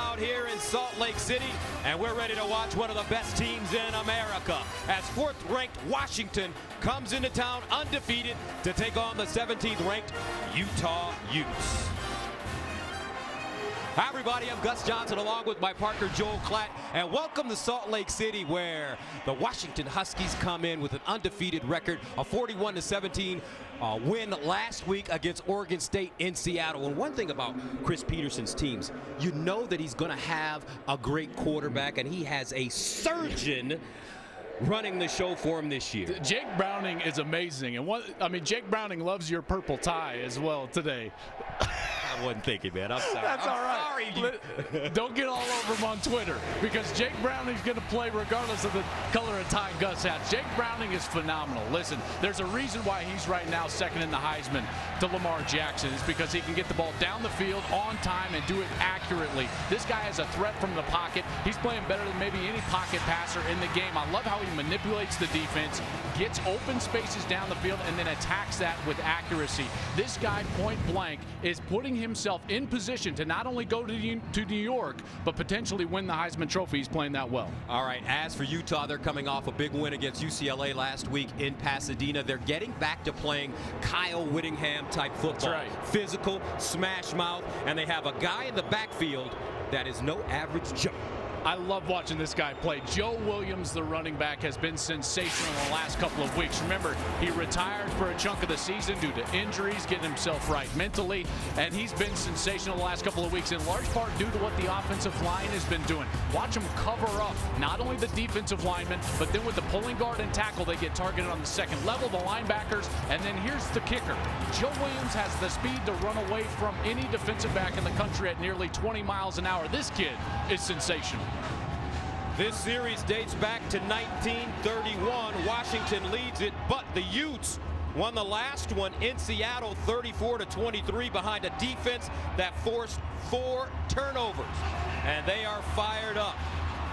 out here in Salt Lake City, and we're ready to watch one of the best teams in America as 4th-ranked Washington comes into town undefeated to take on the 17th-ranked Utah Utes. Hi everybody, I'm Gus Johnson along with my partner Joel Klatt, and welcome to Salt Lake City, where the Washington Huskies come in with an undefeated record, a 41-17 win last week against Oregon State in Seattle. And one thing about Chris Peterson's teams, you know that he's going to have a great quarterback, and he has a surgeon running the show for him this year. Jake Browning is amazing, and Jake Browning loves your purple tie as well today. I wasn't thinking, man. I'm sorry. That's all right. Sorry. Don't get all over him on Twitter, because Jake Browning's going to play regardless of the color of tie Gus has. Jake Browning is phenomenal. Listen, there's a reason why he's right now second in the Heisman to Lamar Jackson. It's because he can get the ball down the field on time and do it accurately. This guy has a threat from the pocket. He's playing better than maybe any pocket passer in the game. I love how he manipulates the defense, gets open spaces down the field, and then attacks that with accuracy. This guy, point blank, is putting himself in position to not only go to New York, but potentially win the Heisman Trophy. He's playing that well. All right, as for Utah, they're coming off a big win against UCLA last week in Pasadena. They're getting back to playing Kyle Whittingham-type football. That's right. Physical, smash mouth, and they have a guy in the backfield that is no average Joe. I love watching this guy play. Joe WIlliams, the running back, has been sensational in the last couple of weeks. Remember, he retired for a chunk of the season due to injuries, getting himself right mentally, and he's been sensational the last couple of weeks, in large part due to what the offensive line has been doing. Watch him cover up not only the defensive linemen, but then with the pulling guard and tackle, they get targeted on the second level, the linebackers, and then here's the kicker. Joe WIlliams has the speed to run away from any defensive back in the country at nearly 20 miles an hour. This kid is sensational. This series dates back to 1931. Washington leads it, but the Utes won the last one in Seattle 34-23 behind a defense that forced 4 turnovers. And they are fired up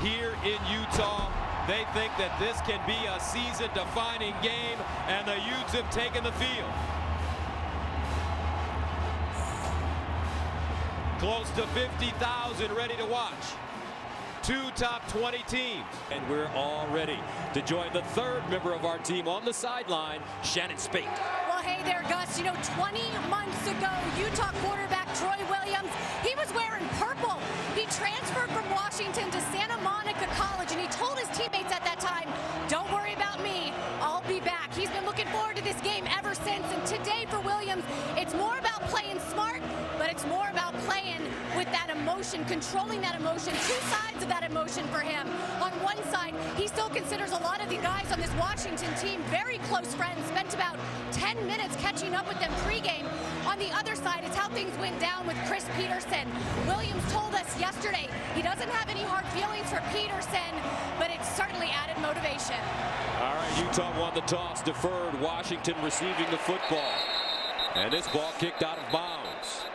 here in Utah. They think that this can be a season-defining game, and the Utes have taken the field. Close to 50,000 ready to watch. 2 top 20 teams, and we're all ready to join the 3rd member of our team on the sideline, Shannon Spake. Well, hey there, Gus. You know, 20 months ago, Utah quarterback Troy Williams, he was wearing purple. He transferred from Washington to Santa Monica College, and he told his teammates at that time, "Don't worry about me, I'll be back." He's been looking forward to this game ever since, and today for Williams, it's more about playing smart, but it's more about playing with that emotion, controlling that emotion. 2 sides of that emotion for him. On one side, he still considers a lot of the guys on this Washington team very close friends, spent about 10 minutes catching up with them pregame. On the other side is how things went down with Chris Peterson. Williams told us yesterday he doesn't have any hard feelings for Peterson, but it's certainly added motivation. All right, Utah won the toss, deferred. Washington receiving the football. And this ball kicked out of bounds.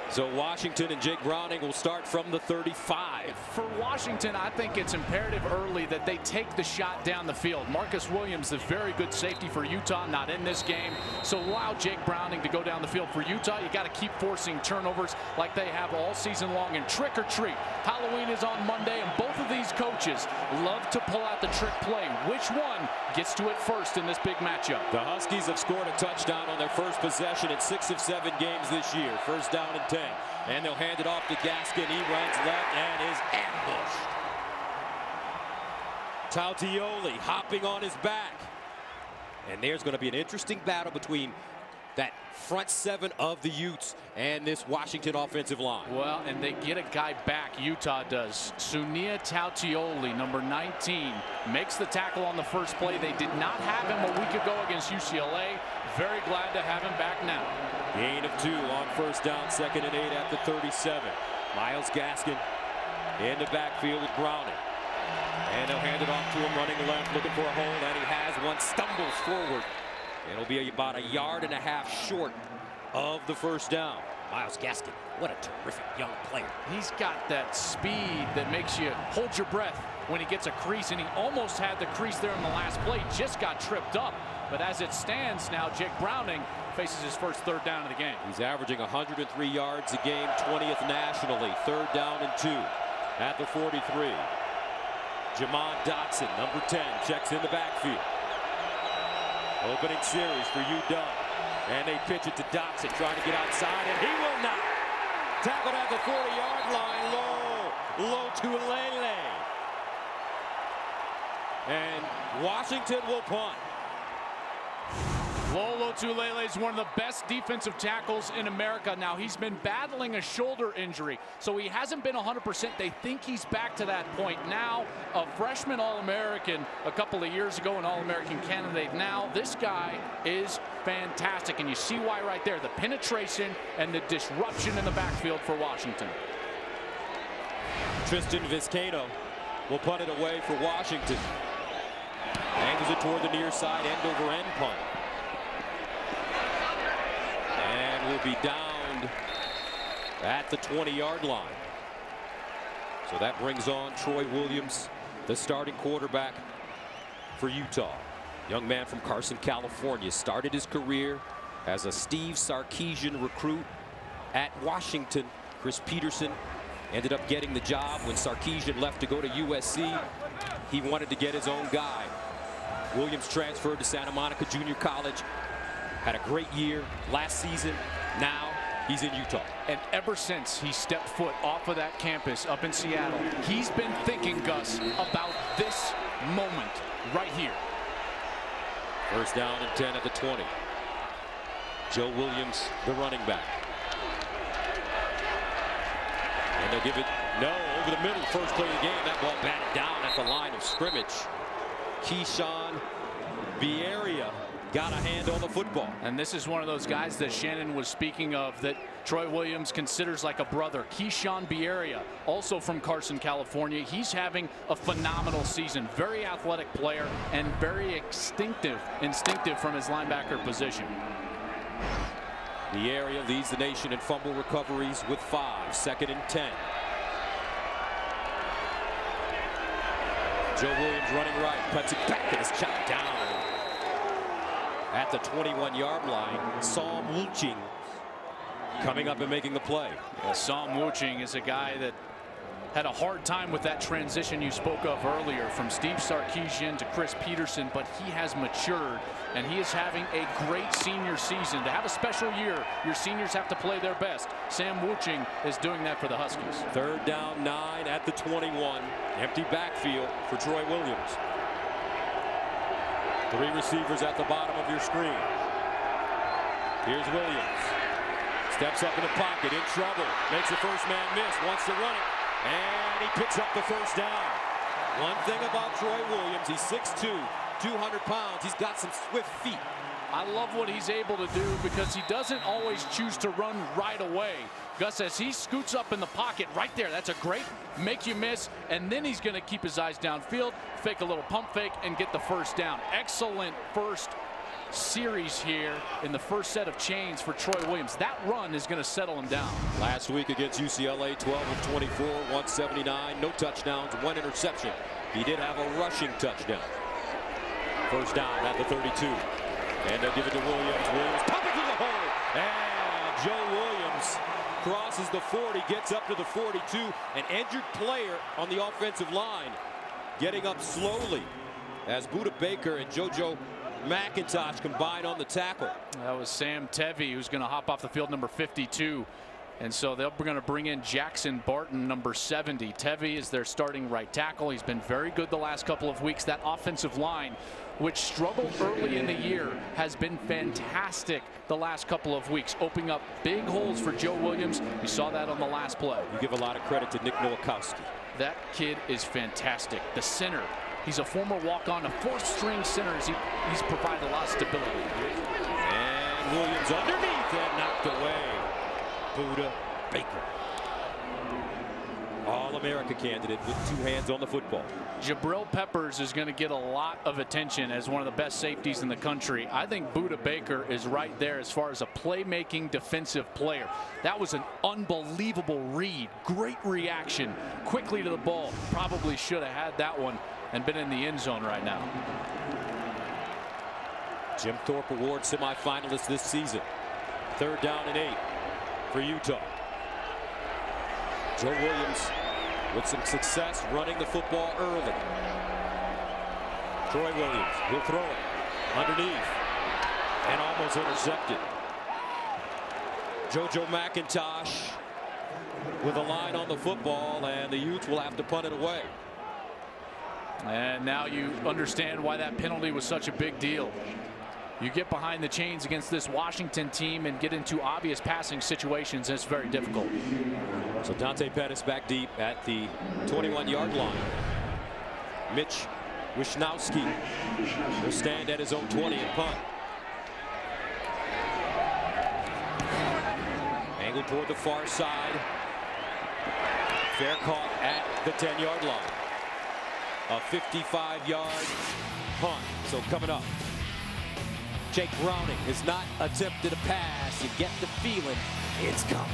So Washington and Jake Browning will start from the 35. For Washington, I think it's imperative early that they take the shot down the field. Marcus Williams, the very good safety for Utah, not in this game. So allow Jake Browning to go down the field. For Utah, you got to keep forcing turnovers like they have all season long. And trick or treat. Halloween is on Monday, and both of these coaches love to pull out the trick play. Which one gets to it first in this big matchup? The Huskies have scored a touchdown on their first possession in 6 of 7 games this year. First down and 10. And they'll hand it off to Gaskin. He runs left and is ambushed. Tautioli hopping on his back. And there's going to be an interesting battle between that front 7 of the Utes and this Washington offensive line. Well, and they get a guy back, Utah does. Sunia Tautioli, number 19, makes the tackle on the first play. They did not have him a week ago against UCLA. Very glad to have him back now. Gain of 2 on first down, 2nd and 8 at the 37. Myles Gaskin in the backfield with Browning. And they'll hand it off to him running left, looking for a hole, and he has one, stumbles forward. It'll be about 1.5 yards short of the first down. Myles Gaskin, what a terrific young player. He's got that speed that makes you hold your breath when he gets a crease, and he almost had the crease there in the last play, just got tripped up. But as it stands now, Jake Browning faces his first third down of the game. He's averaging 103 yards a game, 20th nationally. Third down and 2 at the 43. Jamon Dotson, number 10, checks in the backfield. Opening series for UW. And they pitch it to Dotson, trying to get outside, and he will not. Tackled at the 40-yard line, low to Lele. And Washington will punt. Lolo Tulele is one of the best defensive tackles in America. Now, he's been battling a shoulder injury, so he hasn't been 100%. They think he's back to that point. Now, a freshman All-American a couple of years ago, an All-American candidate. Now, this guy is fantastic, and you see why right there. The penetration and the disruption in the backfield for Washington. Tristan Vizcaino will punt it away for Washington. Angles it toward the near side, end-over-end punt. And will be downed at the 20-yard line. So that brings on Troy Williams, the starting quarterback for Utah. Young man from Carson, California, started his career as a Steve Sarkisian recruit at Washington. Chris Peterson ended up getting the job when Sarkisian left to go to USC. He wanted to get his own guy. Williams transferred to Santa Monica Junior College. Had a great year last season. Now he's in Utah. And ever since he stepped foot off of that campus up in Seattle, he's been thinking, Gus, about this moment right here. First down and 10 at the 20. Joe WIlliams, the running back. And they'll give it, no, over the middle, first play of the game. That ball batted down at the line of scrimmage. Keyshawn Bierria got a hand on the football. And this is one of those guys that Shannon was speaking of that Troy Williams considers like a brother. Keyshawn Bierria, also from Carson, California. He's having a phenomenal season. Very athletic player and very instinctive from his linebacker position. Bierria leads the nation in fumble recoveries with 5. Second and 10. Joe Williams running right, cuts it back, and is chopped down at the 21-yard line. Sam Wuching coming up and making the play. Yeah, Sam Wuching is a guy that had a hard time with that transition you spoke of earlier from Steve Sarkisian to Chris Peterson, but he has matured and he is having a great senior season. To have a special year, your seniors have to play their best. Sam Wuching is doing that for the Huskies. Third down, 9 at the 21. Empty backfield for Troy Williams. 3 receivers at the bottom of your screen. Here's Williams. Steps up in the pocket, in trouble. Makes the first man miss, wants to run it. And he picks up the first down. One thing about Troy Williams, he's 6'2", 200 pounds. He's got some swift feet. I love what he's able to do because he doesn't always choose to run right away. Gus says he scoots up in the pocket right there. That's a great make you miss, and then he's going to keep his eyes downfield, fake a little pump fake, and get the first down. Excellent first series here in the first set of chains for Troy Williams. That run is going to settle him down. Last week against UCLA, 12 of 24, 179, no touchdowns, 1 interception. He did have a rushing touchdown. First down at the 32. And they'll give it to Williams. Williams popping through the hole. And Joe Williams crosses the 40, gets up to the 42. An injured player on the offensive line getting up slowly as Buda Baker and JoJo McIntosh combine on the tackle. That was Sam Tevy, who's going to hop off the field, number 52. And so they're going to bring in Jackson Barton, number 70. Tevy is their starting right tackle. He's been very good the last couple of weeks. That offensive line, which struggled early in the year, has been fantastic the last couple of weeks, opening up big holes for Joe Williams. We saw that on the last play. You give a lot of credit to Nick Nowakowski. That kid is fantastic. The center, he's a former walk-on, a fourth-string center. He's provided a lot of stability. And Williams underneath and knocked away. Buda Baker. All-America candidate with 2 hands on the football. Jabril Peppers is going to get a lot of attention as one of the best safeties in the country. I think Buda Baker is right there as far as a playmaking defensive player. That was an unbelievable read. Great reaction. Quickly to the ball. Probably should have had that one and been in the end zone right now. Jim Thorpe Award semifinalist this season. 3rd down and 8 for Utah. Joe WIlliams with some success running the football early. Troy Williams, he'll throw it underneath and almost intercepted. JoJo McIntosh with a line on the football, and the Utes will have to punt it away. And now you understand why that penalty was such a big deal. You get behind the chains against this Washington team and get into obvious passing situations, and it's very difficult. So Dante Pettis back deep at the 21-yard line. Mitch Wisnowski will stand at his own 20 and punt. Angled toward the far side. Fair caught at the 10-yard line. A 55-yard punt. So coming up, Jake Browning has not attempted a pass. You get the feeling it's coming.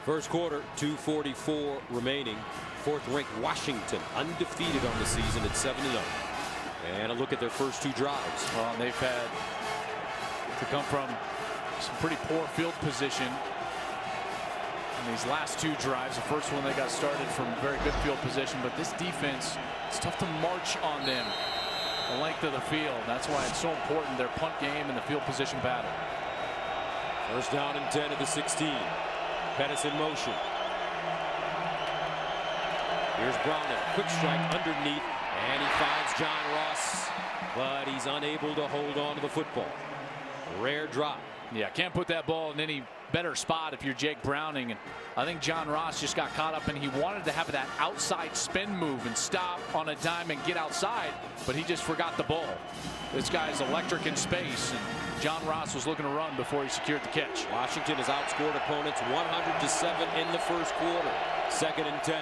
First quarter, 2:44 remaining. 4th-ranked Washington undefeated on the season at 7-0. And a look at their first 2 drives. Well, they've had to come from some pretty poor field position in these last 2 drives. The first one they got started from very good field position, but this defense, it's tough to march on them the length of the field. That's why it's so important, their punt game and the field position battle. 1st down and 10 at the 16. Pettis in motion. Here's Browning, quick strike underneath, and he finds John Ross, but he's unable to hold on to the football. Rare drop. Yeah, can't put that ball in any better spot if you're Jake Browning. And I think John Ross just got caught up, and he wanted to have that outside spin move and stop on a dime and get outside, but he just forgot the ball. This guy's electric in space, and John Ross was looking to run before he secured the catch. Washington has outscored opponents 100-7 in the first quarter. 2nd and 10.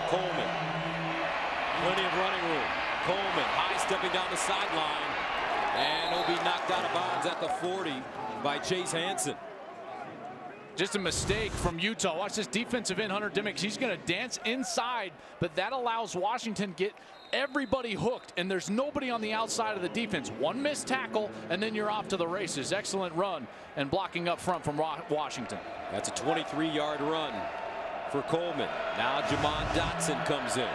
Coleman. Plenty of running room. Coleman high stepping down the sideline, and he'll be knocked out of bounds at the 40 by Chase Hansen. Just a mistake from Utah. Watch this defensive end, Hunter Dimick. He's going to dance inside, but that allows Washington to get everybody hooked, and there's nobody on the outside of the defense. One missed tackle, and then you're off to the races. Excellent run and blocking up front from Washington. That's a 23-yard run for Coleman. Now Jamon Dotson comes in.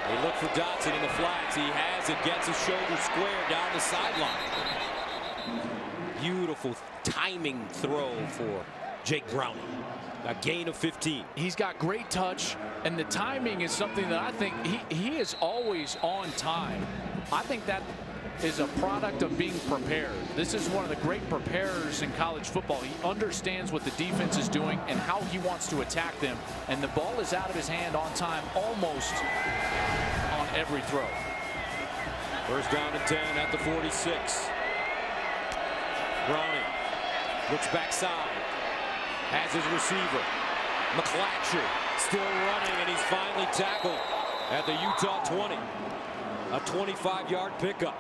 They look for Dotson in the flats. He has it, gets his shoulder square down the sideline. Beautiful timing throw for Jake Browning. A gain of 15. He's got great touch, and the timing is something that I think he is always on time. I think that is a product of being prepared. This is one of the great preparers in college football. He understands what the defense is doing and how he wants to attack them, and the ball is out of his hand on time almost on every throw. 1st down and 10 at the 46. Browning looks backside, has his receiver. McClatcher still running, and he's finally tackled at the Utah 20. A 25-yard pickup.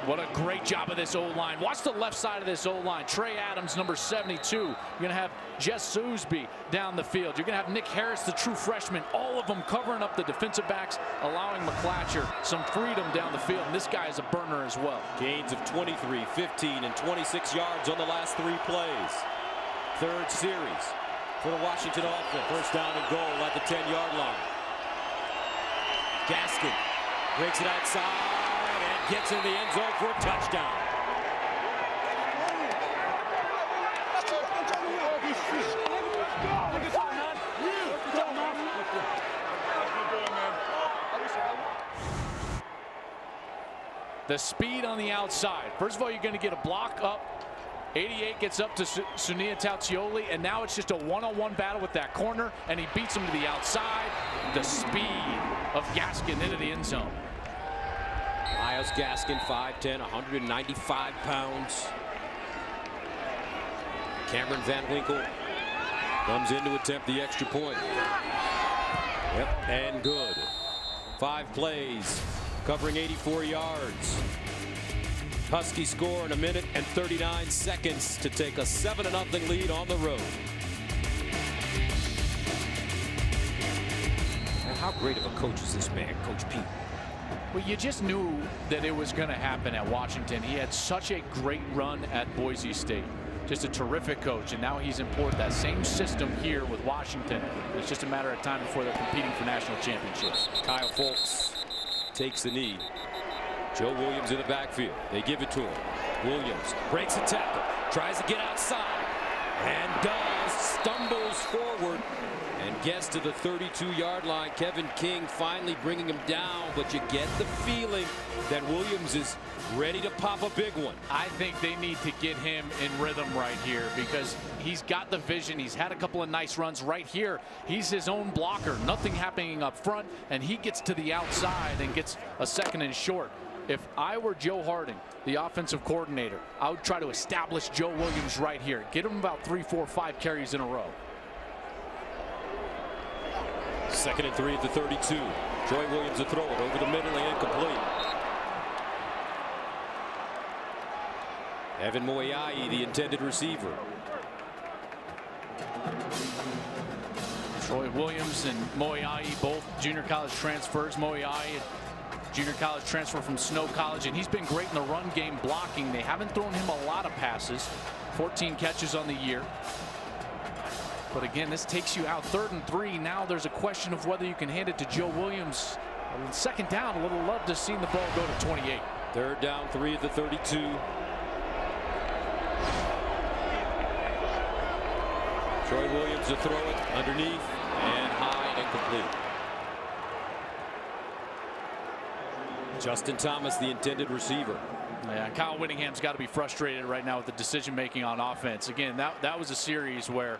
What a great job of this O-line. Watch the left side of this O-line. Trey Adams, number 72. You're going to have Jess Soosby down the field. You're going to have Nick Harris, the true freshman. All of them covering up the defensive backs, allowing McClatcher some freedom down the field. And this guy is a burner as well. Gains of 23, 15, and 26 yards on the last 3 plays. 3rd series for the Washington offense. 1st down and goal at the 10-yard line. Gaskin breaks it outside and gets in the end zone for a touchdown. The speed on the outside. First of all, you're going to get a block up. 88 gets up to Sunia Tautsioli, and now it's just a one-on-one battle with that corner, and he beats him to the outside. The speed of Gaskin into the end zone. Myles Gaskin, 5'10", 195 pounds. Cameron Van Winkle comes in to attempt the extra point. Yep, and good. 5 plays, covering 84 yards. Huskies score in 1 minute and 39 seconds to take a 7-0 lead on the road. And how great of a coach is this man, Coach Pete? Well, you just knew that it was going to happen at Washington. He had such a great run at Boise State. Just a terrific coach, and now he's imported that same system here with Washington. It's just a matter of time before they're competing for national championships. Kyle Fultz takes the knee. Joe WIlliams in the backfield. They give it to him. WIlliams breaks a tackle, tries to get outside, and does. Stumbles forward and gets to the 32-yard line. Kevin King finally bringing him down, but you get the feeling that WIlliams is ready to pop a big one. I think they need to get him in rhythm right here because he's got the vision. He's had a couple of nice runs right here. He's his own blocker. Nothing happening up front, and he gets to the outside and gets a 2nd and short. If I were Joe Harding, the offensive coordinator, I would try to establish Joe WIlliams right here. Get him about 3, 4, 5 carries in a row. 2nd and 3 at the 32. Troy Williams to throw it over the middle and incomplete. Evan Moyai, the intended receiver. Troy Williams and Moyai, both junior college transfers. Moyai, junior college transfer from Snow College, and he's been great in the run game blocking. They haven't thrown him a lot of passes. 14 catches on the year. But again, this takes you out 3rd and 3. Now there's a question of whether you can hand it to Joe WIlliams. 2nd down, a little love to seeing the ball go to 28. 3rd down, 3 at the 32. Troy Williams to throw it underneath and high and incomplete. Justin Thomas, the intended receiver. Yeah, Kyle Whittingham's got to be frustrated right now with the decision making on offense. Again, that was a series where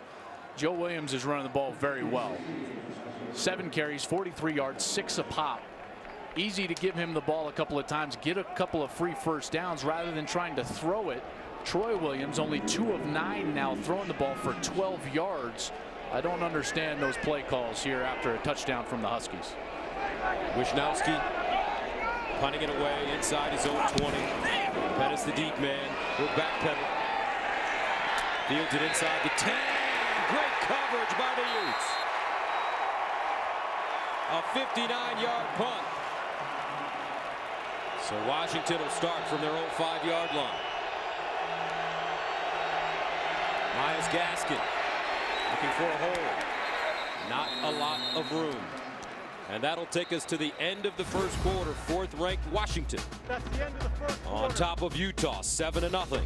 Joe WIlliams is running the ball very well. 7 carries, 43 yards, 6 a pop. Easy to give him the ball a couple of times, get a couple of free 1st downs rather than trying to throw it. Troy Williams only 2 of 9 now throwing the ball for 12 yards. I don't understand those play calls here after a touchdown from the Huskies. Wisnowski punting it away inside his own 20. Pettis the deep man. Will backpedal. Fields it inside the 10. Great coverage by the Utes. A 59-yard punt. So Washington will start from their own 5-yard line. Myles Gaskin looking for a hole. Not a lot of room. And that'll take us to the end of the 1st quarter. 4th-ranked Washington. That's the end of the 1st quarter. On top of Utah, 7-0.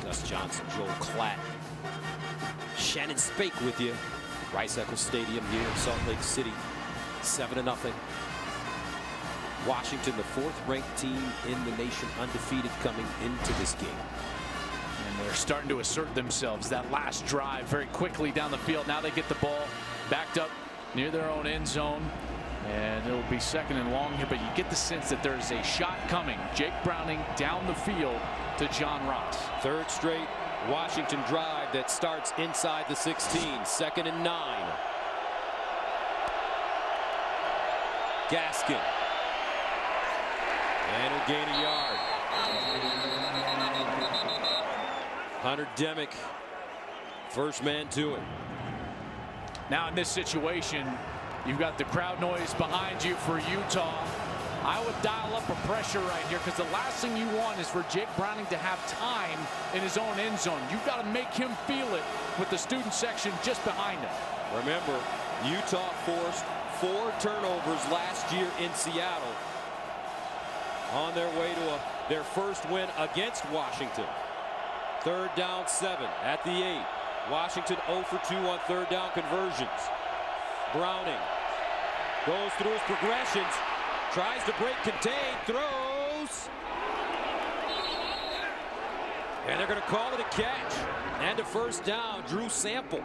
Gus Johnson, Joel Klatt, Shannon Spake with you. Rice Eccles Stadium here in Salt Lake City. 7-0. Washington, the 4th-ranked team in the nation, undefeated coming into this game. And they're starting to assert themselves. That last drive very quickly down the field. Now they get the ball backed up near their own end zone. And it'll be 2nd and long here, but you get the sense that there's a shot coming. Jake Browning down the field to John Ross. 3rd straight Washington drive that starts inside the 16. 2nd and 9. Gaskin. And he'll gain a yard. Hunter Demick, first man to it. Now in this situation, you've got the crowd noise behind you for Utah. I would dial up a pressure right here because the last thing you want is for Jake Browning to have time in his own end zone. You've got to make him feel it with the student section just behind him. Remember, Utah forced 4 turnovers last year in Seattle on their way to their first win against Washington. 3rd down 7 at the 8. Washington 0 for 2 on 3rd down conversions. Browning goes through his progressions, tries to break contain, throws, and they're going to call it a catch and a 1st down. Drew Sample.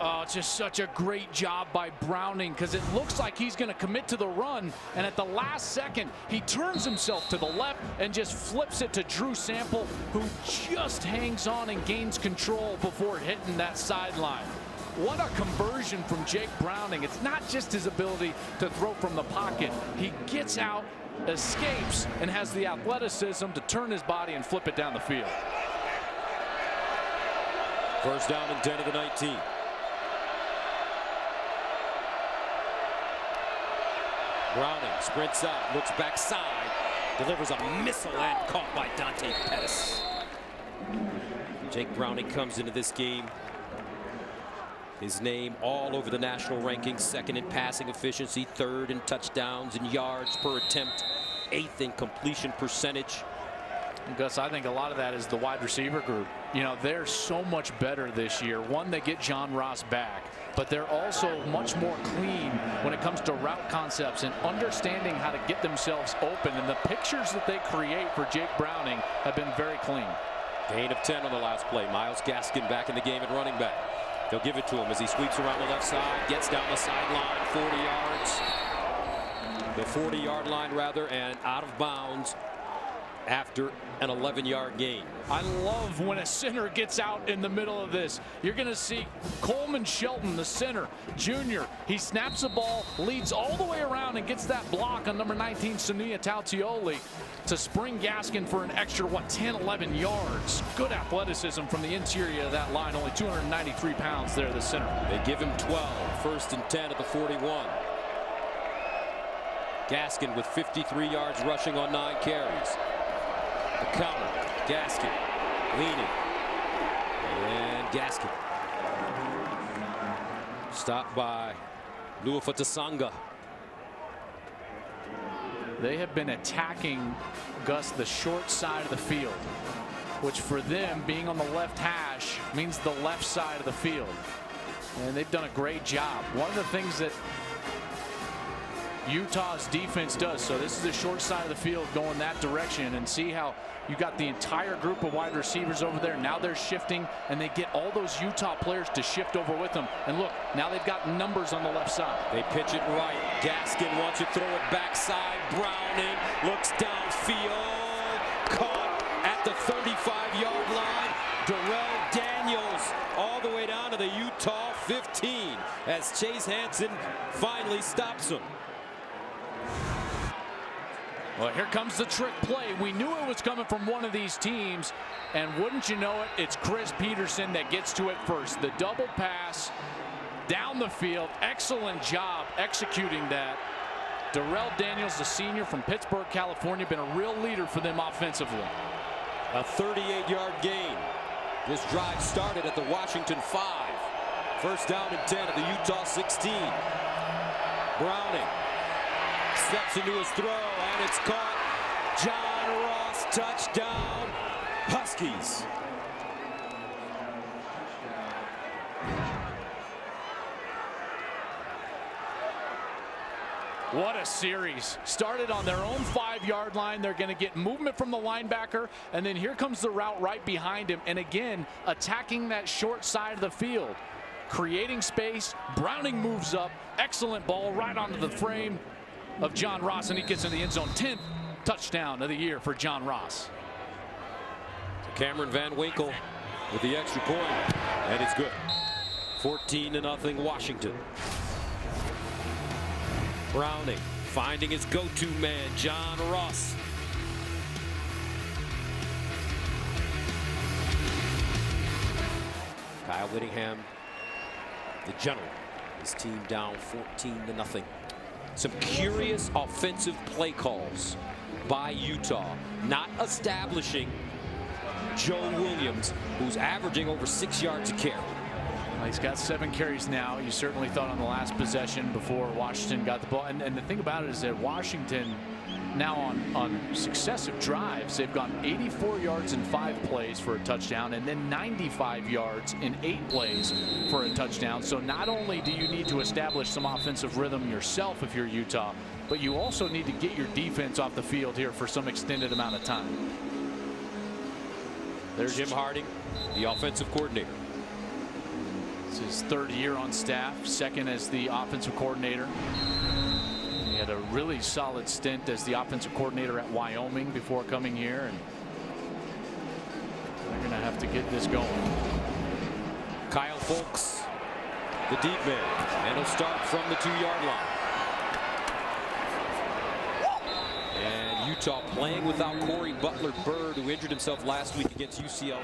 Oh, it's just such a great job by Browning because it looks like he's going to commit to the run, and at the last second he turns himself to the left and just flips it to Drew Sample, who just hangs on and gains control before hitting that sideline. what a conversion from Jake Browning. It's not just his ability to throw from the pocket. He gets out, escapes, and has the athleticism to turn his body and flip it down the field. First down and 10 of the 19. Browning sprints out, looks backside, delivers a missile and caught by Dante Pettis. Jake Browning comes into this game. His name all over the national rankings, second in passing efficiency, third in touchdowns and yards per attempt, eighth in completion percentage. Gus, I think a lot of that is the wide receiver group. You know, they're so much better this year. One, they get John Ross back, but they're also much more clean when it comes to route concepts and understanding how to get themselves open. And the pictures that they create for Jake Browning have been very clean. Gain of 10 on the last play. Myles Gaskin back in the game at running back. They'll give it to him as he sweeps around the left side, gets down the sideline, 40 yards. The 40-yard line, rather, and out of bounds after an 11-yard gain. I love when a center gets out in the middle of this. You're going to see Coleman Shelton, the center, junior. He snaps the ball, leads all the way around, and gets that block on number 19, Sania Tautioli, to spring Gaskin for an extra, 10, 11 yards. Good athleticism from the interior of that line. Only 293 pounds there, the center. They give him 12. First and 10 at the 41. Gaskin with 53 yards rushing on 9 carries. The counter, Gaskin leaning, and Gaskin stopped by Luafatasanga. They have been attacking, Gus, the short side of the field, which for them, being on the left hash, means the left side of the field. And they've done a great job. One of the things that Utah's defense does, so this is the short side of the field going that direction, and see how you got the entire group of wide receivers over there. Now they're shifting, and they get all those Utah players to shift over with them. And look, now they've got numbers on the left side. They pitch it right. Gaskin wants to throw it backside. Browning looks downfield. Caught at the 35-yard line. Darrell Daniels all the way down to the Utah 15 as Chase Hansen finally stops him. Well, here comes the trick play. We knew it was coming from one of these teams, and wouldn't you know it, it's Chris Peterson that gets to it first. The double pass down the field. Excellent job executing that. Darrell Daniels, the senior from Pittsburgh, California, been a real leader for them offensively. A 38-yard gain. This drive started at the Washington 5. First down and 10 at the Utah 16. Browning steps into his throw, and it's caught. John Ross, touchdown, Huskies. What a series. Started on their own 5-yard line. They're going to get movement from the linebacker, and then here comes the route right behind him. And again, attacking that short side of the field, creating space. Browning moves up. Excellent ball right onto the frame of John Ross, and he gets in the end zone. 10th touchdown of the year for John Ross. Cameron Van Winkle with the extra point, and it's good. 14-0 Washington. Browning finding his go-to man, John Ross. Kyle Whittingham, the general, his team down 14-0. Some curious offensive play calls by Utah, not establishing Joe WIlliams, who's averaging over 6 yards a carry. Well, he's got 7 carries now. You certainly thought on the last possession before Washington got the ball. And the thing about it is that Washington now on successive drives, they've gone 84 yards in 5 plays for a touchdown, and then 95 yards in 8 plays for a touchdown. So not only do you need to establish some offensive rhythm yourself if you're Utah, but you also need to get your defense off the field here for some extended amount of time. There's Jim Harding, the offensive coordinator. It's his 3rd year on staff, 2nd as the offensive coordinator. He had a really solid stint as the offensive coordinator at Wyoming before coming here, and they're going to have to get this going. Kyle Fulks the deep man, and he'll start from the 2-yard line. And Utah playing without Corey Butler-Bird, who injured himself last week against UCLA.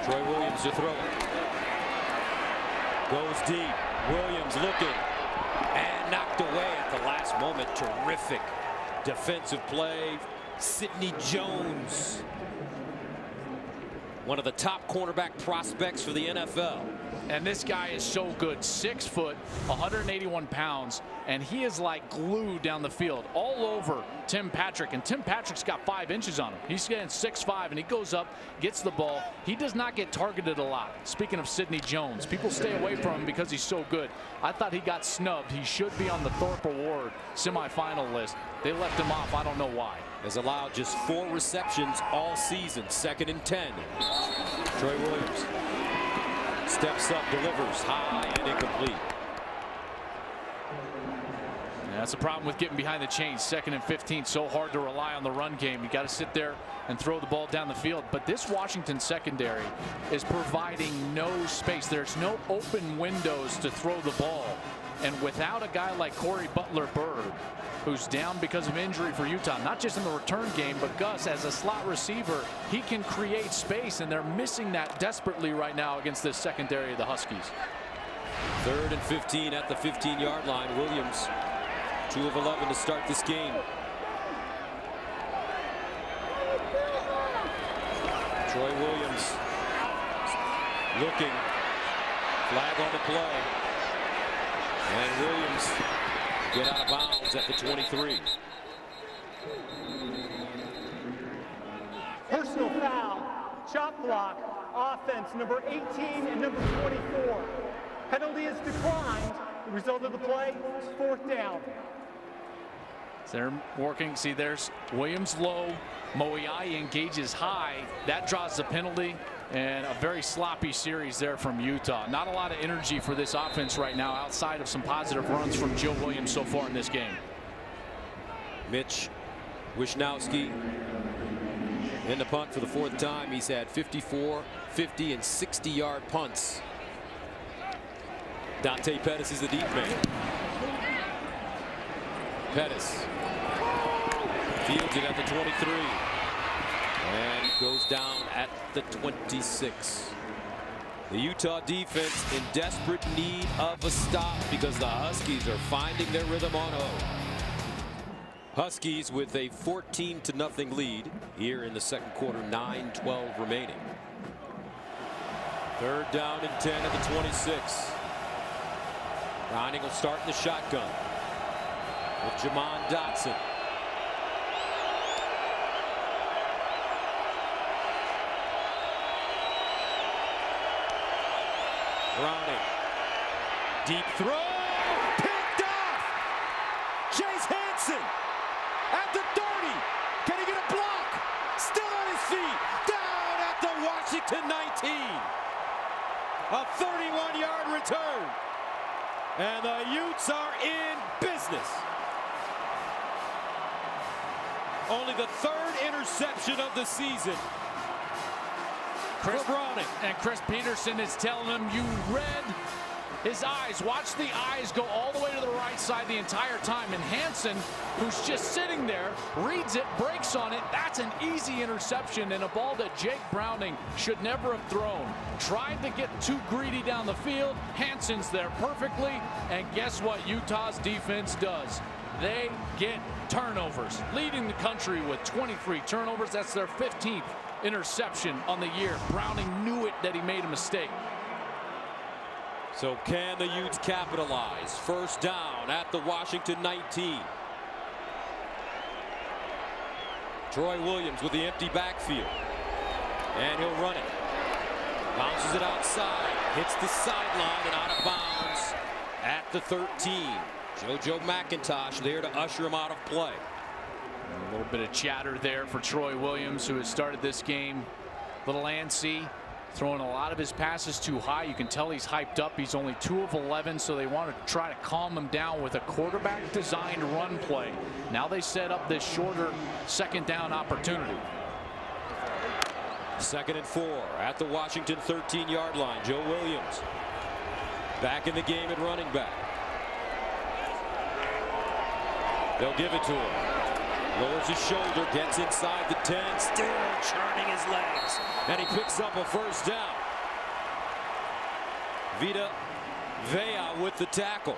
Troy Williams to throw it. Goes deep. Williams looking and knocked away at the last moment. Terrific defensive play. Sidney Jones, one of the top cornerback prospects for the NFL. And this guy is so good. 6 foot, 181 pounds, and he is like glue down the field all over Tim Patrick. And Tim Patrick's got 5 inches on him. He's getting 6'5", and he goes up, gets the ball. He does not get targeted a lot. Speaking of Sidney Jones, people stay away from him because he's so good. I thought he got snubbed. He should be on the Thorpe Award semifinal list. They left him off. I don't know why. Has allowed just 4 receptions all season. 2nd and 10. Troy Williams steps up, delivers high and incomplete. Yeah, that's the problem with getting behind the chains. 2nd and 15. So hard to rely on the run game. You got to sit there and throw the ball down the field. But this Washington secondary is providing no space. There's no open windows to throw the ball. And without a guy like Corey Butler-Bird, who's down because of injury for Utah, not just in the return game, but Gus as a slot receiver, he can create space, and they're missing that desperately right now against this secondary of the Huskies. 3rd and 15 at the 15-yard line. Williams, 2 of 11 to start this game. Troy Williams looking. Flag on the play. And Williams get out of bounds at the 23. Personal foul, chop block, offense number 18 and number 24. Penalty is declined. The result of the play is 4th down. They're working. See, there's Williams low. Moiai engages high. That draws the penalty. And a very sloppy series there from Utah. Not a lot of energy for this offense right now outside of some positive runs from Joe Williams so far in this game. Mitch Wishnowski in the punt for the 4th time. He's had 54, 50, and 60-yard punts. Dante Pettis is the deep man. Pettis fields it at the 23. And goes down at the 26. The Utah defense in desperate need of a stop because the Huskies are finding their rhythm on home. Huskies with a 14-0 lead here in the 2nd quarter, 9:12 remaining. 3rd down and 10 at the 26. Browning will start in the shotgun with Jamon Dotson. Browning, deep throw, picked off. Chase Hansen at the 30. Can he get a block? Still on his feet. Down at the Washington 19. A 31-yard return. And the Utes are in business. Only the 3rd interception of the season. Chris Browning. And Chris Peterson is telling him, you read his eyes. Watch the eyes go all the way to the right side the entire time. And Hansen, who's just sitting there, reads it, breaks on it. That's an easy interception and a ball that Jake Browning should never have thrown. Tried to get too greedy down the field. Hansen's there perfectly. And guess what Utah's defense does? They get turnovers, leading the country with 23 turnovers. That's their 15th interception on the year. Browning knew it that he made a mistake. So can the Utes capitalize? 1st down at the Washington 19. Troy Williams with the empty backfield. And he'll run it. Bounces it outside. Hits the sideline and out of bounds at the 13. JoJo McIntosh there to usher him out of play. A little bit of chatter there for Troy Williams, who has started this game a little antsy, throwing a lot of his passes too high. You can tell he's hyped up. He's only 2 of 11, so they want to try to calm him down with a quarterback designed run play. Now they set up this shorter 2nd down opportunity. 2nd and 4 at the Washington 13-yard line. Joe WIlliams back in the game at running back. They'll give it to him. Lowers his shoulder, gets inside the 10, still churning his legs, and he picks up a first down. Vita Vea with the tackle.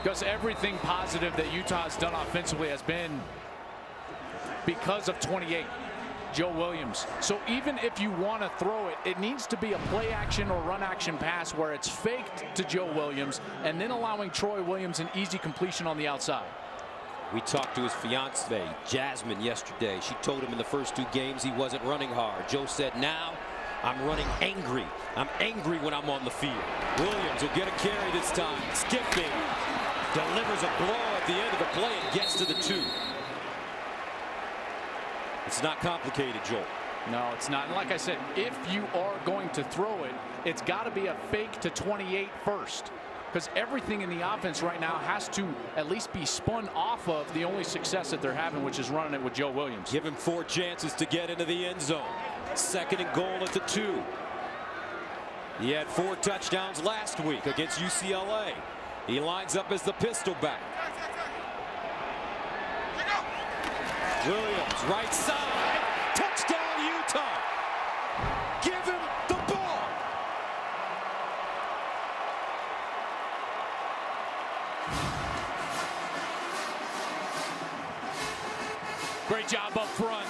Because everything positive that Utah's done offensively has been because of 28, Joe WIlliams. So even if you want to throw it, it needs to be a play action or run action pass where it's faked to Joe WIlliams and then allowing Troy Williams an easy completion on the outside. We talked to his fiancee, Jasmine, yesterday. She told him in the first 2 games he wasn't running hard. Joe said, now I'm running angry. I'm angry when I'm on the field. Williams will get a carry this time. Skipping. Delivers a blow at the end of the play and gets to the 2. It's not complicated, Joel. No, it's not. And like I said, if you are going to throw it, it's got to be a fake to 28 first. Because everything in the offense right now has to at least be spun off of the only success that they're having, which is running it with Joe WIlliams. Give him 4 chances to get into the end zone. 2nd and goal at the 2. He had 4 touchdowns last week against UCLA. He lines up as the pistol back. Williams, right side. Touchdown, Utah. Give him the ball. Great job up front,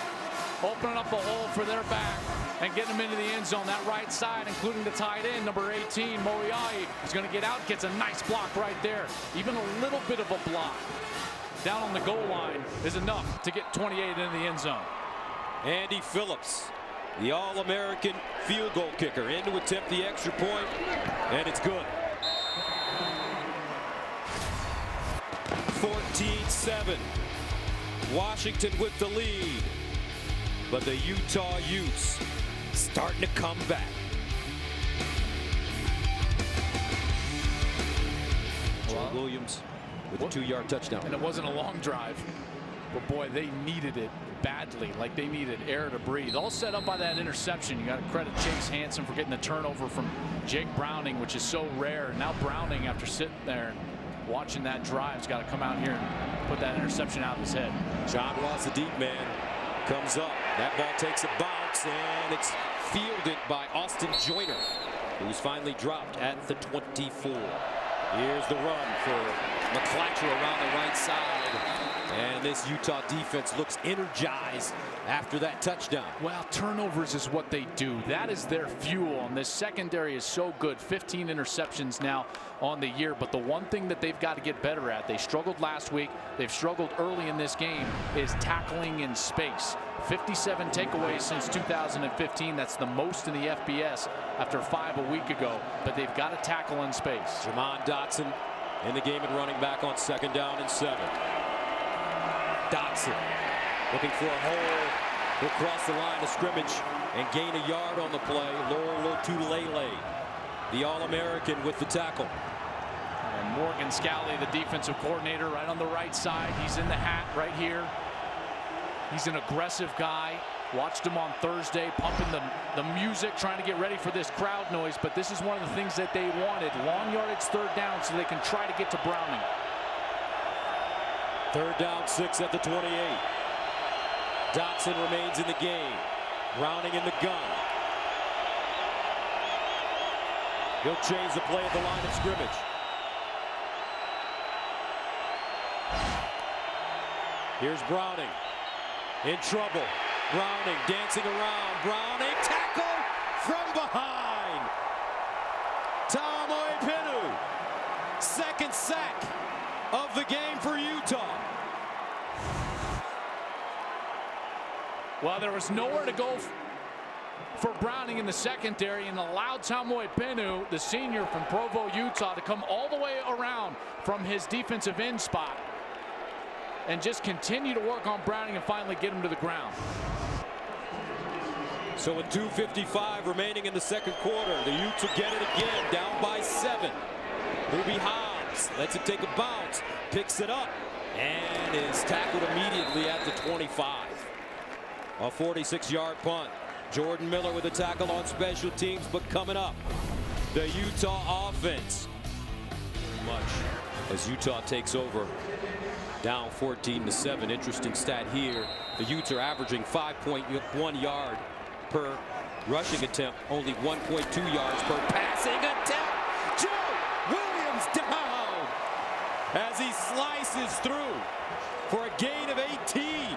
opening up a hole for their back and getting them into the end zone. That right side, including the tight end, number 18, Moriai, is going to get out, gets a nice block right there. Even a little bit of a block down on the goal line is enough to get 28 into the end zone. Andy Phillips, the All-American field goal kicker, in to attempt the extra point, and it's good. 14-7. Washington with the lead, but the Utah Utes starting to come back. Joe WIlliams with a 2-yard touchdown. And it wasn't a long drive, but boy, they needed it badly. Like they needed air to breathe. All set up by that interception. You got to credit Chase Hansen for getting the turnover from Jake Browning, which is so rare. Now Browning, after sitting there and watching that drive, has got to come out here and put that interception out of his head. John Ross, the deep man, comes up. That ball takes a bounce, and it's fielded by Austin Joyner, who's finally dropped at the 24. Here's the run for McClatcher around the right side. And this Utah defense looks energized after that touchdown. Well, turnovers is what they do. That is their fuel, and this secondary is so good. 15 interceptions now on the year, but the one thing that they've got to get better at, they struggled last week, they've struggled early in this game, is tackling in space. 57 takeaways since 2015. That's the most in the FBS after 5 a week ago, but they've got to tackle in space. Jamon Dotson in the game at running back on 2nd down and 7. Dotson looking for a hole. He'll cross the line of scrimmage and gain a yard on the play. Laurel Tulele, the All-American, with the tackle. And Morgan Scalley, the defensive coordinator, right on the right side. He's in the hat right here. He's an aggressive guy. Watched him on Thursday pumping the music, trying to get ready for this crowd noise. But this is one of the things that they wanted. Long yardage 3rd down so they can try to get to Browning. 3rd down, 6 at the 28. Dotson remains in the game. Browning in the gun. He'll change the play at the line of scrimmage. Here's Browning. In trouble. Browning dancing around. Browning tackle from behind. Ta'amoi Pinu. 2nd sack of the game for Utah. Well, there was nowhere to go for Browning in the secondary, and allowed Ta'amoi Pinu, the senior from Provo, Utah, to come all the way around from his defensive end spot and just continue to work on Browning and finally get him to the ground. So with 2:55 remaining in the 2nd quarter, the Utes will get it again, down by 7. Ruby Hobbs lets it take a bounce, picks it up, and is tackled immediately at the 25. A 46-yard punt. Jordan Miller with a tackle on special teams, but coming up, the Utah offense. Much as Utah takes over, down 14-7. Interesting stat here. The Utes are averaging 5.1 yard per rushing attempt, only 1.2 yards per passing attempt. Joe WIlliams down as he slices through for a gain of 18.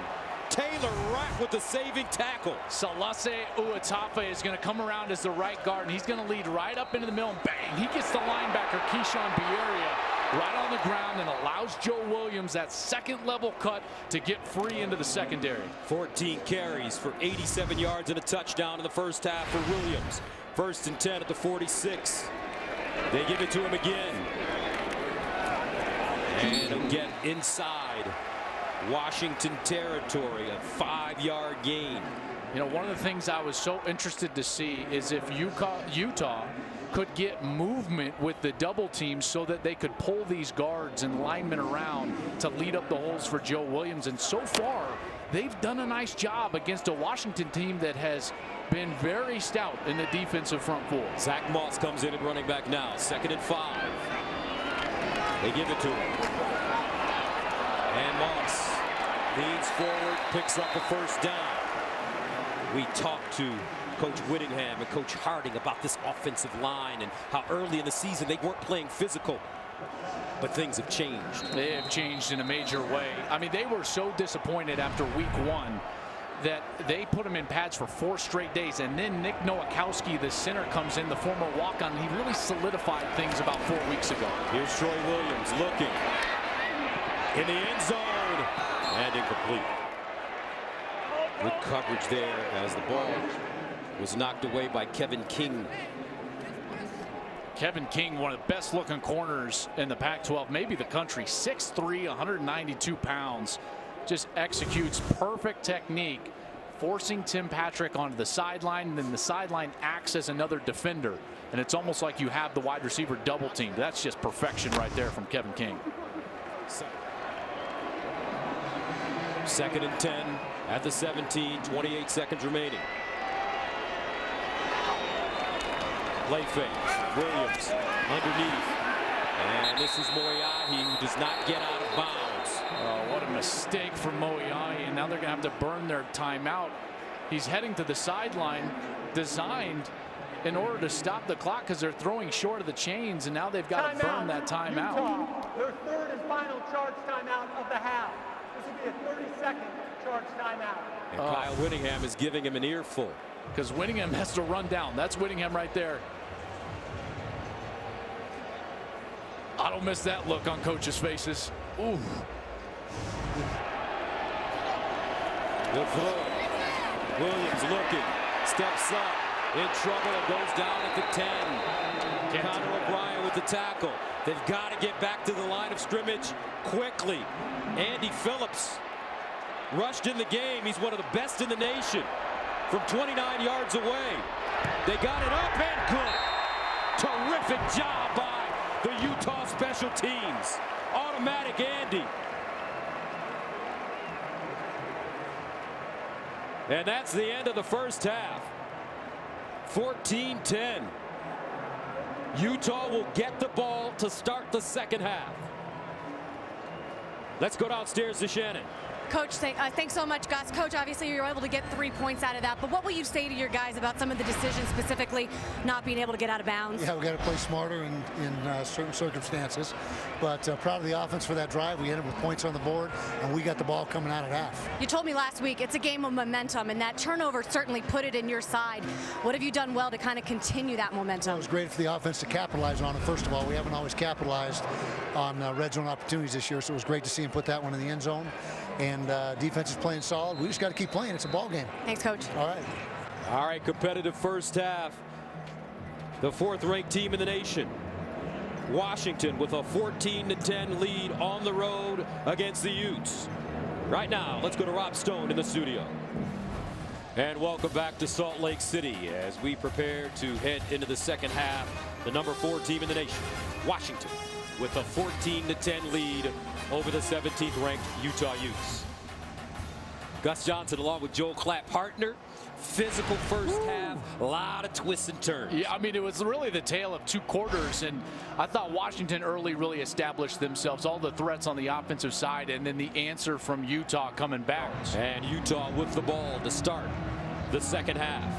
Taylor Rapp with the saving tackle. Salase Uatafe is going to come around as the right guard, and he's going to lead right up into the middle, and bang, he gets the linebacker Keyshawn Bieria right on the ground and allows Joe WIlliams that second level cut to get free into the secondary. 14 carries for 87 yards and a touchdown in the first half for WIlliams. 1st and 10 at the 46. They give it to him again. And again inside Washington territory, a 5-yard gain. You know, one of the things I was so interested to see is if Utah could get movement with the double teams so that they could pull these guards and linemen around to lead up the holes for Joe WIlliams. And so far, they've done a nice job against a Washington team that has been very stout in the defensive front four. Zach Moss comes in at running back now. 2nd and 5. They give it to him. And Moss leans forward, picks up the first down. We talked to Coach Whittingham and Coach Harding about this offensive line and how early in the season they weren't playing physical. But things have changed. They have changed in a major way. I mean, they were so disappointed after week 1 that they put him in pads for 4 straight days. And then Nick Nowakowski, the center, comes in, the former walk-on. He really solidified things about 4 weeks ago. Here's Troy Williams looking in the end zone and incomplete. Good coverage there as the ball was knocked away by Kevin King. Kevin King, one of the best looking corners in the Pac-12, maybe the country. 6'3", 192 pounds. Just executes perfect technique, forcing Tim Patrick onto the sideline, and then the sideline acts as another defender. And it's almost like you have the wide receiver double teamed. That's just perfection right there from Kevin King. 2nd and 10 at the 17, 28 seconds remaining. Play fake. Williams underneath. And this is Moiahi, who does not get out of bounds. Oh, what a mistake for Moiahi. And now they're going to have to burn their timeout. He's heading to the sideline, designed in order to stop the clock because they're throwing short of the chains, and now they've got to burn that timeout. Utah, their 3rd and final charge timeout of the half. This will be a 30-second charge timeout. And Kyle Whittingham is giving him an earful. Because Whittingham has to run down. That's Whittingham right there. I don't miss that look on coaches' faces. Ooh. The throw. Williams looking. Steps up. In trouble and goes down at the 10. Connor O'Brien with the tackle. They've got to get back to the line of scrimmage quickly. Andy Phillips rushed in the game. He's one of the best in the nation from 29 yards away. They got it up and good. Terrific job by the Utah special teams. Automatic Andy. And that's the end of the first half. 14-10. Utah will get the ball to start the second half. Let's go downstairs to Shannon. Coach, thanks so much, Gus. Coach, obviously you were able to get 3 points out of that, but what will you say to your guys about some of the decisions, specifically not being able to get out of bounds? Yeah, we got to play smarter in certain circumstances, but proud of the offense for that drive. We ended with points on the board, and we got the ball coming out at half. You told me last week it's a game of momentum, and that turnover certainly put it in your side. What have you done well to kind of continue that momentum? It was great for the offense to capitalize on it. First of all, we haven't always capitalized on red zone opportunities this year, so it was great to see him put that one in the end zone. And defense is playing solid. We just got to keep playing. It's a ball game. Thanks, Coach. All right, competitive first half. The 4th-ranked team in the nation, Washington, with a 14-10 lead on the road against the Utes. Right now, let's go to Rob Stone in the studio. And welcome back to Salt Lake City as we prepare to head into the second half. The number 4 team in the nation, Washington, with a 14-10 lead over the 17th-ranked Utah Utes. Gus Johnson along with Joel Klatt, partner. Physical first half, a lot of twists and turns. Yeah, I mean, it was really the tale of 2 quarters, and I thought Washington early really established themselves, all the threats on the offensive side, and then the answer from Utah coming back. And Utah with the ball to start the second half.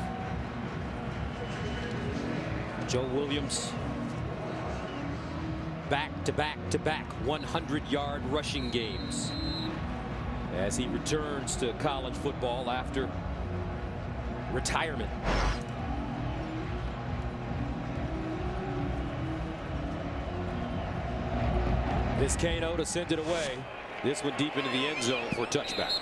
Joe WIlliams back-to-back 100-yard rushing games as he returns to college football after retirement. This Kano to send it away. This one deep into the end zone for a touchback.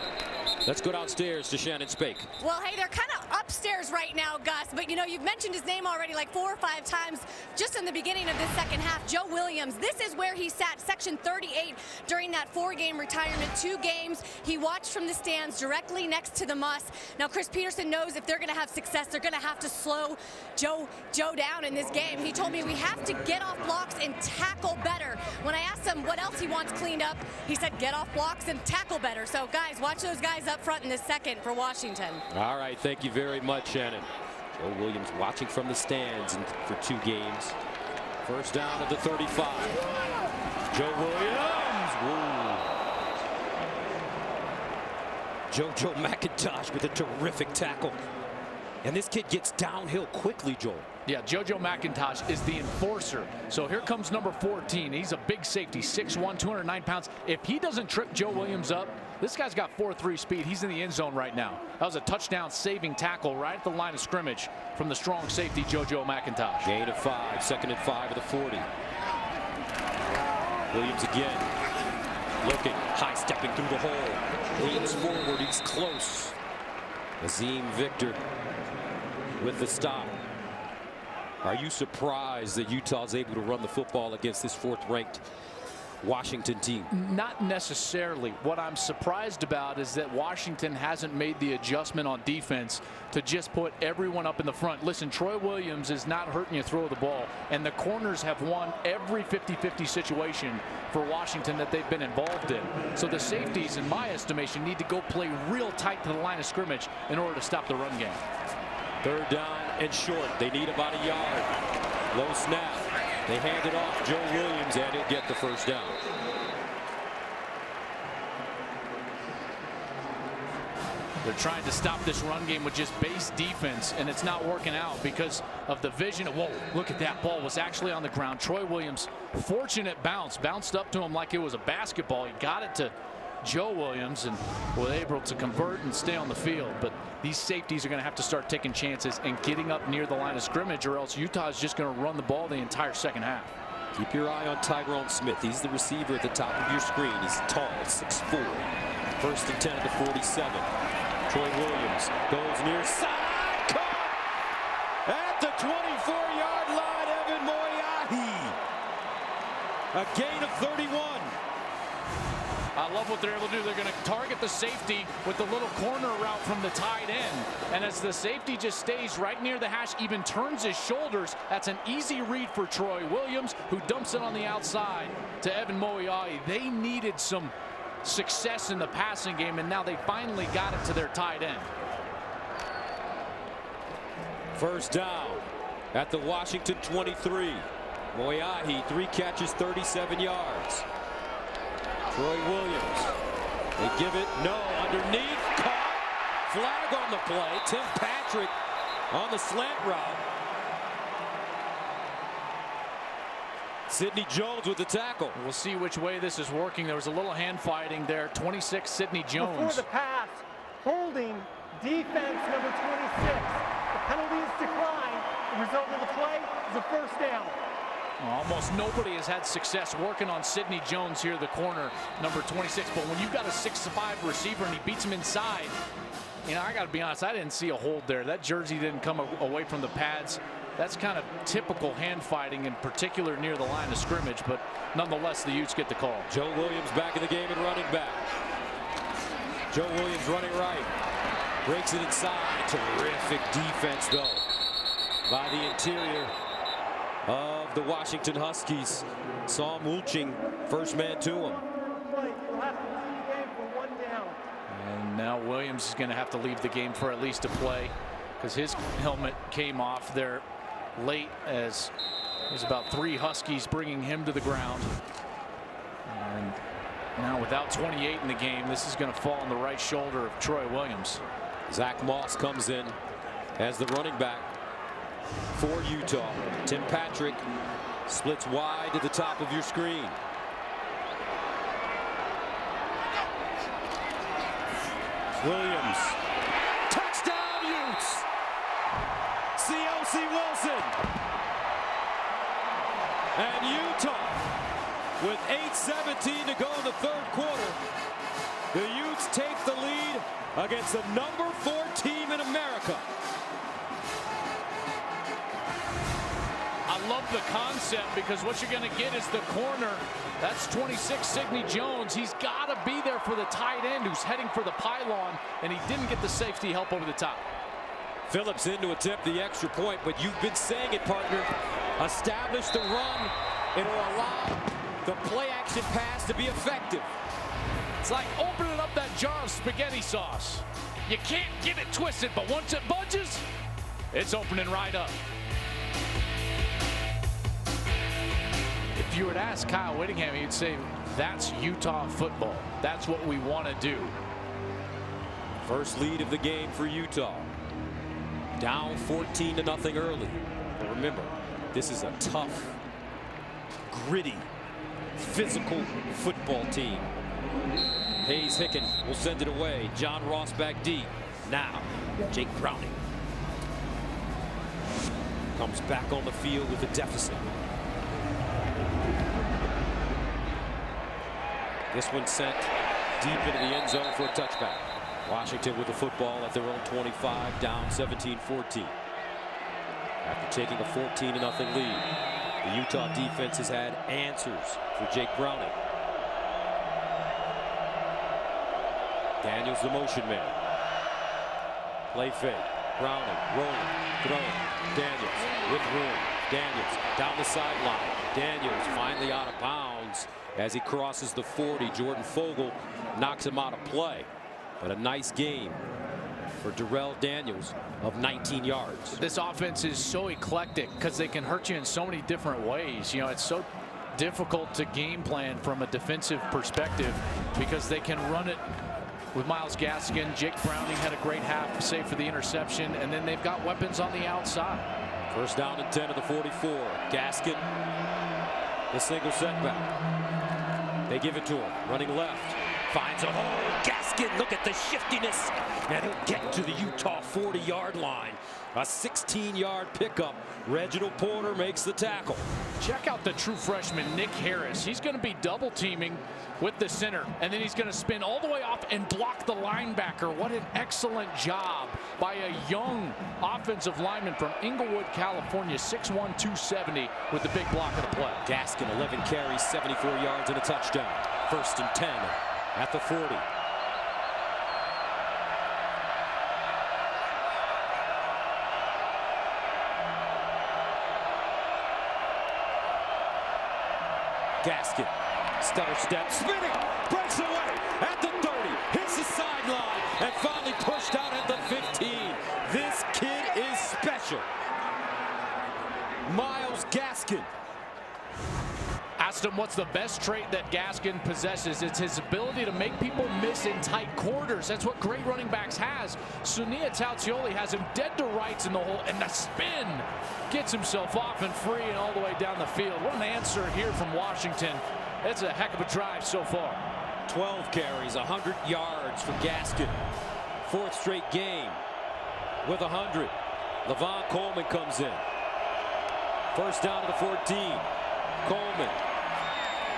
Let's go downstairs to Shannon Spake. Well, hey, they're kind of upstairs right now, Gus, but you know, you've mentioned his name already like 4 or 5 times just in the beginning of this second half. Joe WIlliams, this is where he sat, section 38, during that 4-game retirement. 2 games he watched from the stands directly next to the muss. Now, Chris Peterson knows if they're going to have success, they're going to have to slow Joe down in this game. He told me we have to get off blocks and tackle better. When I asked him what else he wants cleaned up, he said get off blocks and tackle better. So, guys, watch those guys up front in this second for Washington. All right, thank you very much, Shannon. Joe WIlliams watching from the stands for 2 games. First down at the 35. Joe WIlliams. Whoa. JoJo McIntosh with a terrific tackle. And this kid gets downhill quickly, Joel. Yeah, JoJo McIntosh is the enforcer. So here comes number 14. He's a big safety, 6'1", 209 pounds. If he doesn't trip Joe WIlliams up, this guy's got 4.3 speed. He's in the end zone right now. That was a touchdown-saving tackle right at the line of scrimmage from the strong safety, JoJo McIntosh. Gain of 5, second and 5 at the 40. Williams again, looking, high-stepping through the hole. Leans forward, he's close. Azim Victor with the stop. Are you surprised that Utah's able to run the football against this 4th-ranked Washington team? Not necessarily. What I'm surprised about is that Washington hasn't made the adjustment on defense to just put everyone up in the front. Listen, Troy Williams is not hurting you throw the ball, and the corners have won every 50-50 situation for Washington that they've been involved in. So the safeties, in my estimation, need to go play real tight to the line of scrimmage in order to stop the run game. 3rd down and short. They need about a yard. Low snap. They hand it off Joe WIlliams, and he'll get the first down. They're trying to stop this run game with just base defense, and it's not working out because of the vision. Whoa, look at that. Ball was actually on the ground. Troy Williams, fortunate bounce, bounced up to him like it was a basketball. He got it to Joe WIlliams and was able to convert and stay on the field. But these safeties are going to have to start taking chances and getting up near the line of scrimmage, or else Utah is just going to run the ball the entire second half. Keep your eye on Tyrone Smith. He's the receiver at the top of your screen. He's tall, 6'4". 1st and 10 at the 47. Troy Williams goes near side, caught at the 24-yard line. Evan Moyahi. A gain of 31. I love what they're able to do. They're going to target the safety with the little corner route from the tight end. And as the safety just stays right near the hash, even turns his shoulders, that's an easy read for Troy Williams, who dumps it on the outside to Evan Moyahi. They needed some success in the passing game, and now they finally got it to their tight end. First down at the Washington 23. Moyahi, 3 catches, 37 yards. Troy Williams. They give it, no, underneath, caught. Flag on the play. Tim Patrick on the slant route. Sidney Jones with the tackle. We'll see which way this is working. There was a little hand fighting there. 26, Sidney Jones. Before the pass, holding defense number 26. The penalty is declined. The result of the play is a first down. Almost nobody has had success working on Sidney Jones here, the corner, number 26. But when you've got a 6'5" receiver and he beats him inside, you know, I got to be honest, I didn't see a hold there. That jersey didn't come away from the pads. That's kind of typical hand fighting, in particular near the line of scrimmage. But nonetheless, the Utes get the call. Joe Williams back in the game and running back. Joe Williams running right. Breaks it inside. Terrific defense, though, by the interior of the Washington Huskies. Saw Mulching, first man to him. And now WIlliams is going to have to leave the game for at least a play because his helmet came off there late, as there's about 3 Huskies bringing him to the ground. And now without 28 in the game, this is going to fall on the right shoulder of Troy Williams. Zach Moss comes in as the running back for Utah. Tim Patrick splits wide to the top of your screen. Williams. Touchdown Utes. C.O.C. Wilson. And Utah, with 8:17 to go in the third quarter, the Utes take the lead against the number 4 team in America. I love the concept because what you're going to get is the corner. That's 26 Sidney Jones. He's got to be there for the tight end who's heading for the pylon, and he didn't get the safety help over the top. Phillips in to attempt the extra point, but you've been saying it, partner. Establish the run. It'll allow the play action pass to be effective. It's like opening up that jar of spaghetti sauce. You can't get it twisted, but once it budges, it's opening right up. If you were to ask Kyle Whittingham, he'd say, that's Utah football. That's what we want to do. First lead of the game for Utah. Down 14-0 early. But remember, this is a tough, gritty, physical football team. Hayes Hicken will send it away. John Ross back deep. Now, Jake Browning comes back on the field with a deficit. This one sent deep into the end zone for a touchback. Washington with the football at their own 25, down 17-14. After taking a 14-0 lead, the Utah defense has had answers for Jake Browning. Daniels the motion man. Play fake. Browning rolling, throwing. Daniels with room. Daniels down the sideline. Daniels finally out of bounds as he crosses the 40. Jordan Fogle knocks him out of play. But a nice game for Darrell Daniels of 19 yards. This offense is so eclectic because they can hurt you in so many different ways. You know, it's so difficult to game plan from a defensive perspective because they can run it with Myles Gaskin. Jake Browning had a great half, save for the interception, and then they've got weapons on the outside. First down and 10 of the 44. Gaskin, the single setback. They give it to him, running left. Finds a hole. Gaskin, look at the shiftiness. And he'll get to the Utah 40-yard line. A 16-yard pickup. Reginald Porter makes the tackle. Check out the true freshman, Nick Harris. He's going to be double teaming with the center, and then he's going to spin all the way off and block the linebacker. What an excellent job by a young offensive lineman from Inglewood, California, 6'1", 270, with the big block of the play. Gaskin, 11 carries, 74 yards, and a touchdown. First and 10 at the 40. Gaskin, stutter step, spinning, breaks away at the 30, hits the sideline, and finally pushed out at the 15. This kid is special. Myles Gaskin. Asked him what's the best trait that Gaskin possesses. It's his ability to make people miss in tight quarters. That's what great running backs has. Sunia Tautsioli has him dead to rights in the hole, and the spin gets himself off and free and all the way down the field. What an answer here from Washington. It's a heck of a drive so far. 12 carries, 100 yards for Gaskin. Fourth straight game with 100. Levon Coleman comes in. First down to the 14. Coleman.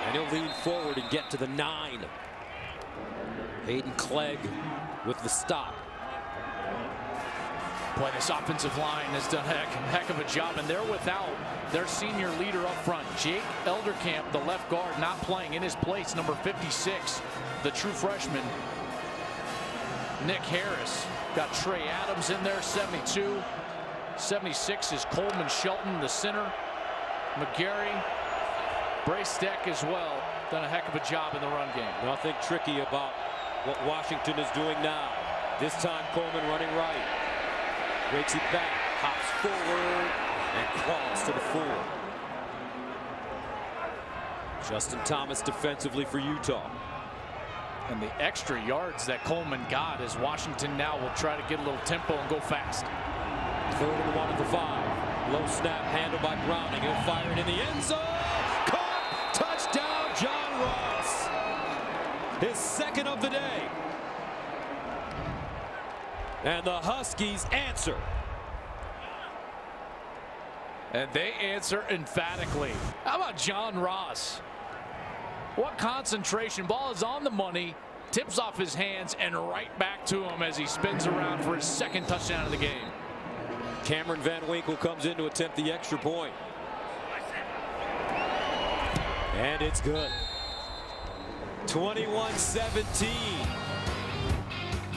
And he'll lean forward and get to the 9. Hayden Clegg with the stop. Boy, this offensive line has done a heck of a job, and they're without their senior leader up front. Jake Elderkamp, the left guard, not playing. In his place, number 56, the true freshman, Nick Harris. Got Trey Adams in there, 72. 76 is Coleman Shelton, the center. McGarry, Braysteck as well. Done a heck of a job in the run game. Nothing tricky about what Washington is doing now. This time Coleman running right. Breaks it back, hops forward, and crawls to the 4. Justin Thomas defensively for Utah. And the extra yards that Coleman got as Washington now will try to get a little tempo and go fast. 3rd and 1 at the 5. Low snap handled by Browning. He'll fire it in the end zone. Caught! Touchdown, John Ross. His 2nd of the day. And the Huskies answer. And they answer emphatically. How about John Ross? What concentration. Ball is on the money. Tips off his hands and right back to him as he spins around for his 2nd touchdown of the game. Cameron Van Winkle comes in to attempt the extra point. And it's good. 21-17.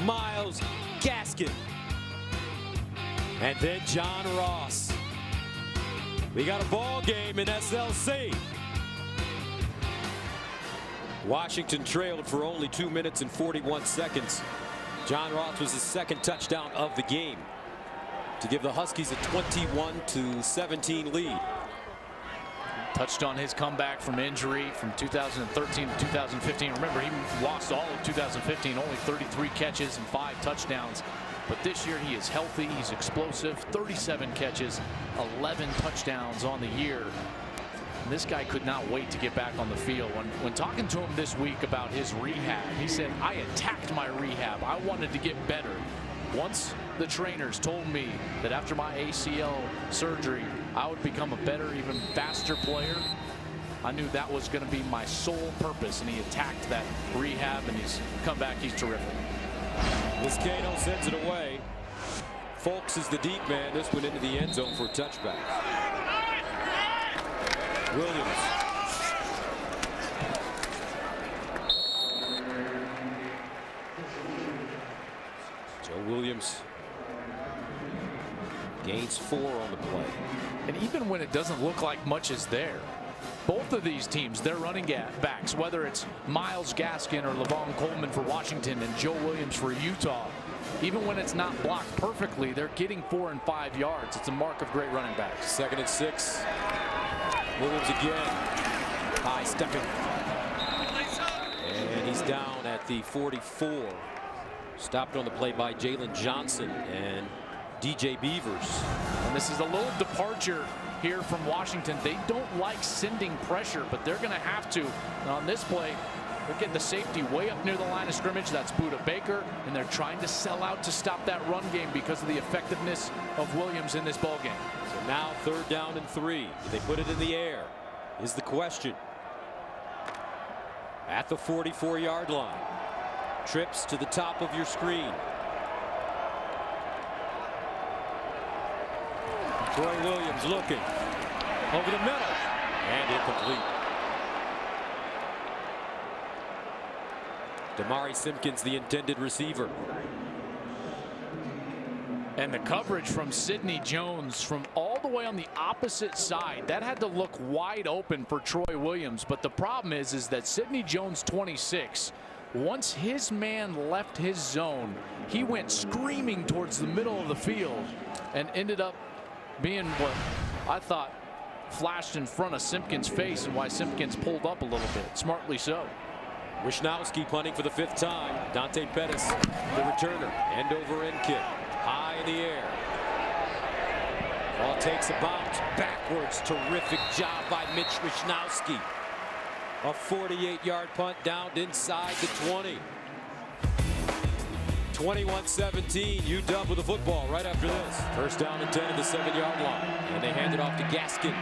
Myles Gaskin. And then John Ross. We got a ball game in SLC. Washington trailed for only 2 minutes and 41 seconds. John Ross was his 2nd touchdown of the game to give the Huskies a 21-17 lead. Touched on his comeback from injury from 2013 to 2015. Remember, he lost all of 2015, only 33 catches and 5 touchdowns. But this year he is healthy, he's explosive, 37 catches, 11 touchdowns on the year. And this guy could not wait to get back on the field. When talking to him this week about his rehab, he said, I attacked my rehab. I wanted to get better. Once the trainers told me that after my ACL surgery, I would become a better, even faster player, I knew that was going to be my sole purpose, and he attacked that rehab, and he's come back. He's terrific. Moscato sends it away. Folks is the deep man. This one into the end zone for a touchback. Williams. Joe Williams gains 4 on the play. And even when it doesn't look like much is there, both of these teams, their running backs, whether it's Myles Gaskin or Lavon Coleman for Washington and Joe Williams for Utah, even when it's not blocked perfectly, they're getting 4 and 5 yards. It's a mark of great running backs. 2nd and 6. Williams again. High stepping. And he's down at the 44. Stopped on the play by Jalen Johnson and DJ Beavers. And this is a little departure here from Washington. They don't like sending pressure, but they're going to have to. And on this play, they're getting the safety way up near the line of scrimmage. That's Buda Baker, and they're trying to sell out to stop that run game because of the effectiveness of Williams in this ball game. So now 3rd down and 3. Did they put it in the air? Is the question. At the 44-yard line. Trips to the top of your screen. Troy Williams looking over the middle and incomplete. Damari Simpkins, the intended receiver. And the coverage from Sidney Jones from all the way on the opposite side, that had to look wide open for Troy Williams. But the problem is that Sidney Jones, 26, once his man left his zone, he went screaming towards the middle of the field and ended up being what I thought flashed in front of Simpkins' face, and why Simpkins pulled up a little bit, smartly so. Wisnowski punting for the 5th time. Dante Pettis, the returner. End over end kick. High in the air. Ball takes a bounce backwards. Terrific job by Mitch Wisnowski. A 48-yard punt down inside the 20. 21-17. UW with the football right after this. 1st down and 10 at the 7-yard line. And they hand it off to Gaskin.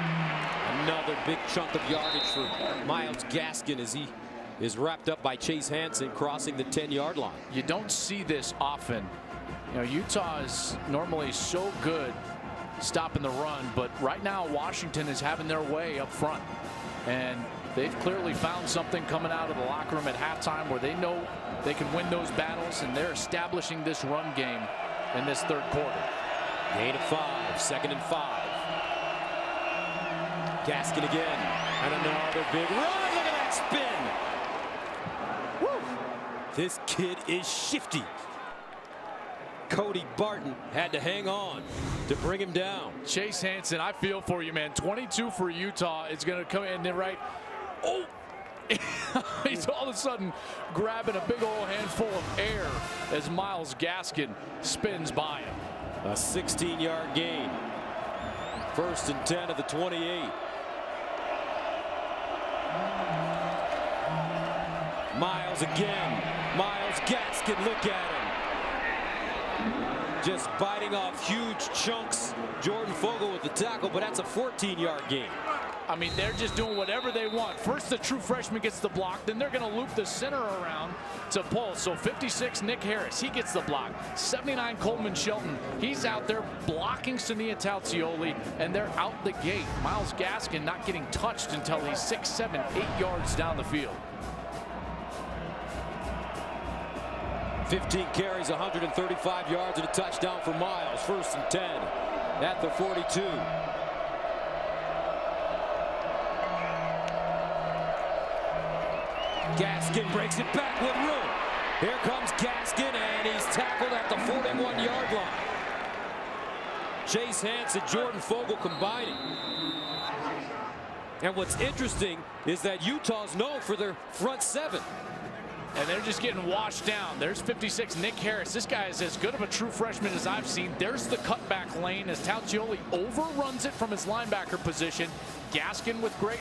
Another big chunk of yardage for Myles Gaskin as he is wrapped up by Chase Hansen crossing the 10-yard line. You don't see this often. You know, Utah is normally so good stopping the run, but right now Washington is having their way up front. And they've clearly found something coming out of the locker room at halftime where they know they can win those battles, and they're establishing this run game in this 3rd quarter. Gain of 5, 2nd and 5. Gaskin again, and another big run. Look at that spin. Woo. This kid is shifty. Cody Barton had to hang on to bring him down. Chase Hansen, I feel for you, man. 22 for Utah. It's going to come in there, right? Oh! He's all of a sudden grabbing a big old handful of air as Myles Gaskin spins by him. A 16-yard gain. 1st and 10 of the 28. Myles again. Myles Gaskin, look at him. Just biting off huge chunks. Jordan Fogle with the tackle, but that's a 14-yard gain. I mean, they're just doing whatever they want. First, the true freshman gets the block. Then they're going to loop the center around to pull. So 56, Nick Harris, he gets the block. 79, Coleman Shelton, he's out there blocking Sania Tautioli, and they're out the gate. Myles Gaskin not getting touched until he's 6, 7, 8 yards down the field. 15 carries, 135 yards, and a touchdown for Myles. 1st and 10 at the 42. Gaskin breaks it back with room. Here comes Gaskin, and he's tackled at the 41-yard line. Chase Hansen, Jordan Fogle combining. And what's interesting is that Utah's known for their front seven. And they're just getting washed down. There's 56, Nick Harris. This guy is as good of a true freshman as I've seen. There's the cutback lane as Tautioli overruns it from his linebacker position. Gaskin with great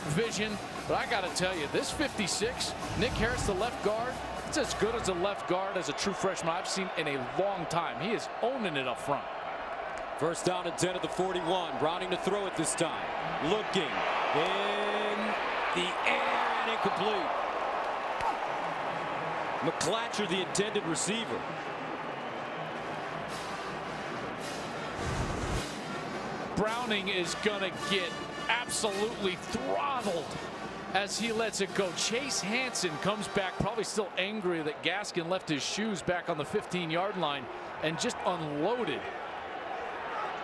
vision. But I got to tell you, this 56, Nick Harris, the left guard, it's as good as a left guard as a true freshman I've seen in a long time. He is owning it up front. 1st down and 10 at the 41. Browning to throw it this time. Looking in the air and incomplete. McClatcher, the intended receiver. Browning is going to get absolutely throttled as he lets it go. Chase Hansen comes back, probably still angry that Gaskin left his shoes back on the 15-yard line and just unloaded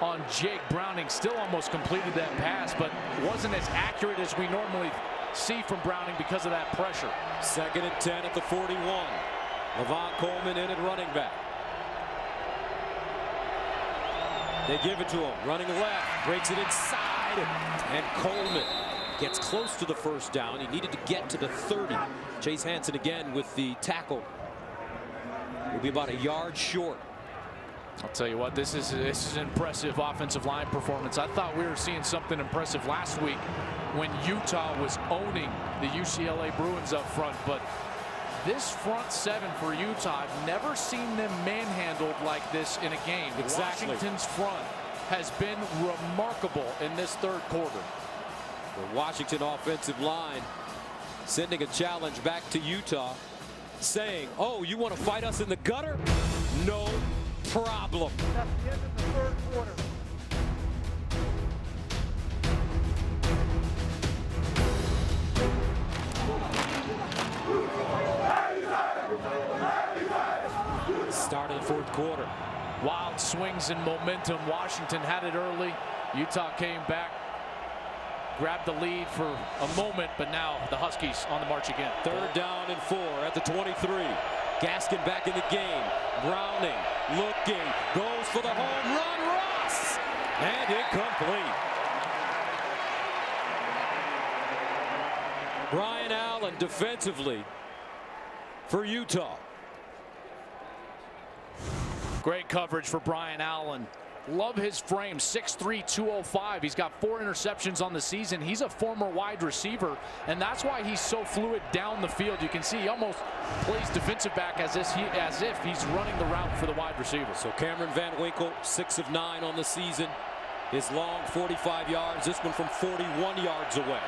on Jake Browning. Still almost completed that pass, but wasn't as accurate as we normally see from Browning because of that pressure. 2nd and 10 at the 41. Levon Coleman in at running back. They give it to him. Running left. Breaks it inside. And Coleman gets close to the 1st down. He needed to get to the 30. Chase Hansen again with the tackle. He'll be about a yard short. I'll tell you what, this is an impressive offensive line performance. I thought we were seeing something impressive last week when Utah was owning the UCLA Bruins up front, but this front seven for Utah, I've never seen them manhandled like this in a game. Exactly. Washington's front has been remarkable in this 3rd quarter. The Washington offensive line sending a challenge back to Utah, saying, oh, you want to fight us in the gutter? No problem. That's the end of the 3rd quarter. Start of the 4th quarter. Wild swings and momentum. Washington had it early. Utah came back, grabbed the lead for a moment, but now the Huskies on the march again. 3rd down and 4 at the 23. Gaskin back in the game. Browning looking, goes for the home run. Ross! And incomplete. Brian Allen defensively for Utah. Great coverage for Brian Allen. Love his frame, 6'3", 205. He's got 4 interceptions on the season. He's a former wide receiver, and that's why he's so fluid down the field. You can see he almost plays defensive back as if he's running the route for the wide receiver. So Cameron Van Winkle, 6 of 9 on the season. His long 45 yards, this one from 41 yards away.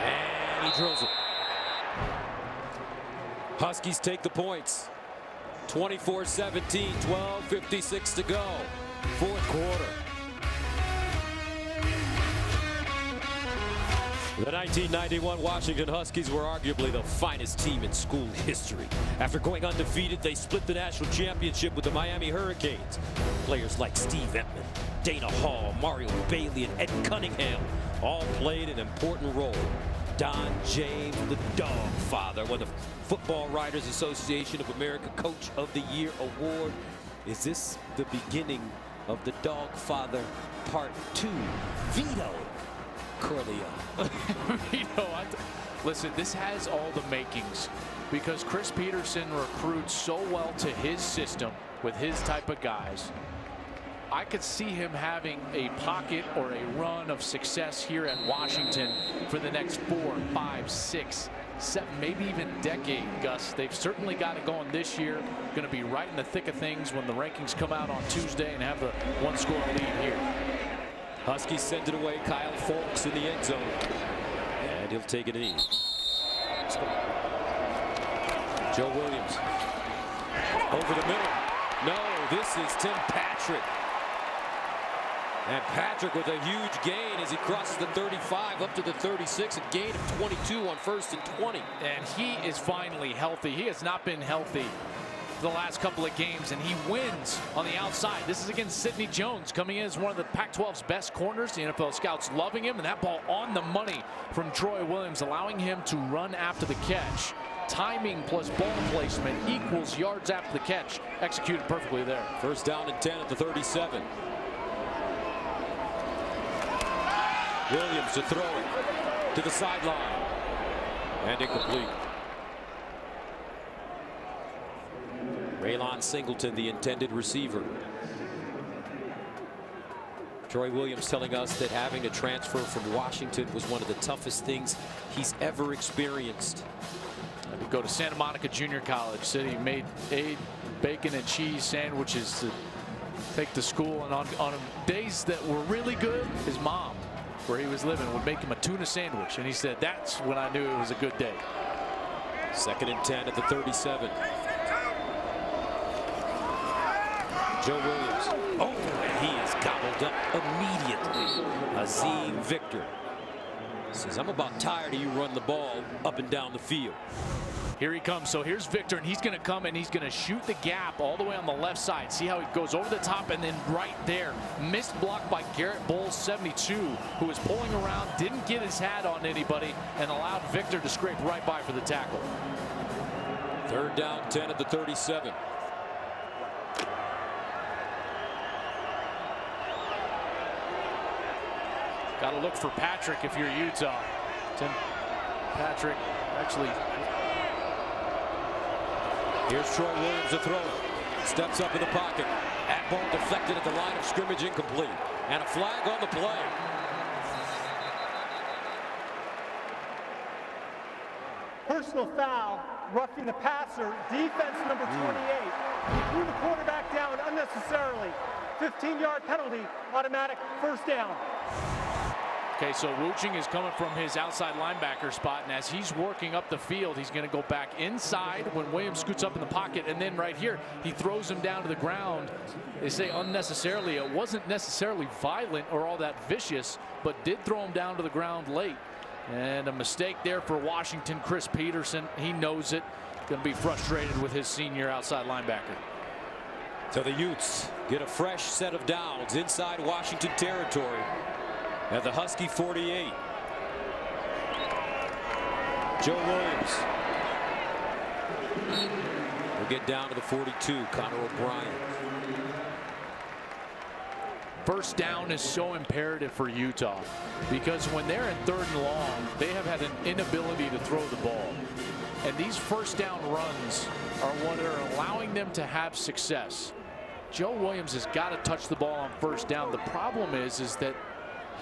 And he drills it. Huskies take the points. 24-17, 12:56 to go. 4th quarter. The 1991 Washington Huskies were arguably the finest team in school history. After going undefeated, they split the national championship with the Miami Hurricanes. Players like Steve Emtman, Dana Hall, Mario Bailey, and Ed Cunningham all played an important role. Don James, the Dog Father, won the Football Writers Association of America Coach of the Year Award. Is this the beginning of the Dog Father Part 2? Vito Corleone. Vito, listen, this has all the makings because Chris Peterson recruits so well to his system with his type of guys. I could see him having a pocket or a run of success here at Washington for the next 4, 5, 6, 7, maybe even decade, Gus. They've certainly got it going this year. Going to be right in the thick of things when the rankings come out on Tuesday and have the one-score lead here. Huskies send it away. Kyle Folks in the end zone. And he'll take it in. Joe WIlliams. Over the middle. No, this is Tim Patrick. And Patrick with a huge gain as he crosses the 35 up to the 36, a gain of 22 on 1st and 20. And he is finally healthy. He has not been healthy the last couple of games, and he wins on the outside. This is against Sidney Jones, coming in as one of the Pac-12's best corners. The NFL scouts loving him, and that ball on the money from Troy Williams, allowing him to run after the catch. Timing plus ball placement equals yards after the catch. Executed perfectly there. First down and 10 at the 37. Williams to throw it to the sideline. And incomplete. Raylon Singleton, the intended receiver. Troy Williams telling us that having a transfer from Washington was one of the toughest things he's ever experienced. He go to Santa Monica Junior College. Said he made 8 bacon and cheese sandwiches to take to school, and on days that were really good, his mom, where he was living, would make him a tuna sandwich, and he said that's when I knew it was a good day. 2nd and 10 at the 37. Joe Williams. Oh, and he is gobbled up immediately. Azim Victor says, I'm about tired of you running the ball up and down the field. Here he comes. So here's Victor, and he's going to come and he's going to shoot the gap all the way on the left side. See how he goes over the top, and then right there, missed block by Garrett Bowles, 72, who was pulling around, didn't get his hat on anybody, and allowed Victor to scrape right by for the tackle. 3rd down, 10 at the 37. Got to look for Patrick if you're Utah. Tim Patrick actually. Here's Troy Williams to throw it. Steps up in the pocket. That ball deflected at the line of scrimmage, incomplete. And a flag on the play. Personal foul, roughing the passer, defense number 28. He threw the quarterback down unnecessarily. 15-yard penalty, automatic first down. Okay, so Wuching is coming from his outside linebacker spot, and as he's working up the field, he's going to go back inside when Williams scoots up in the pocket, and then right here, he throws him down to the ground. They say unnecessarily. It wasn't necessarily violent or all that vicious, but did throw him down to the ground late. And a mistake there for Washington. Chris Peterson, he knows it. Going to be frustrated with his senior outside linebacker. So the Utes get a fresh set of downs inside Washington territory at the Husky 48. Joe Williams will get down to the 42. Connor O'Brien. First down is so imperative for Utah because when they're in 3rd and long, they have had an inability to throw the ball. And these first down runs are what are allowing them to have success. Joe Williams has got to touch the ball on first down. The problem is that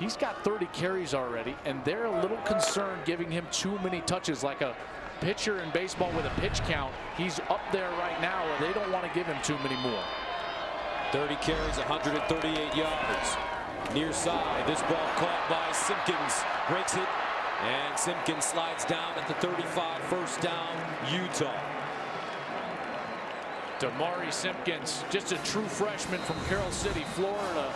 he's got 30 carries already, and they're a little concerned giving him too many touches. Like a pitcher in baseball with a pitch count, he's up there right now, and they don't want to give him too many more. 30 carries, 138 yards. Near side, this ball caught by Simpkins. Breaks it, and Simpkins slides down at the 35. First down, Utah. Damari Simpkins, just a true freshman from Carroll City, Florida.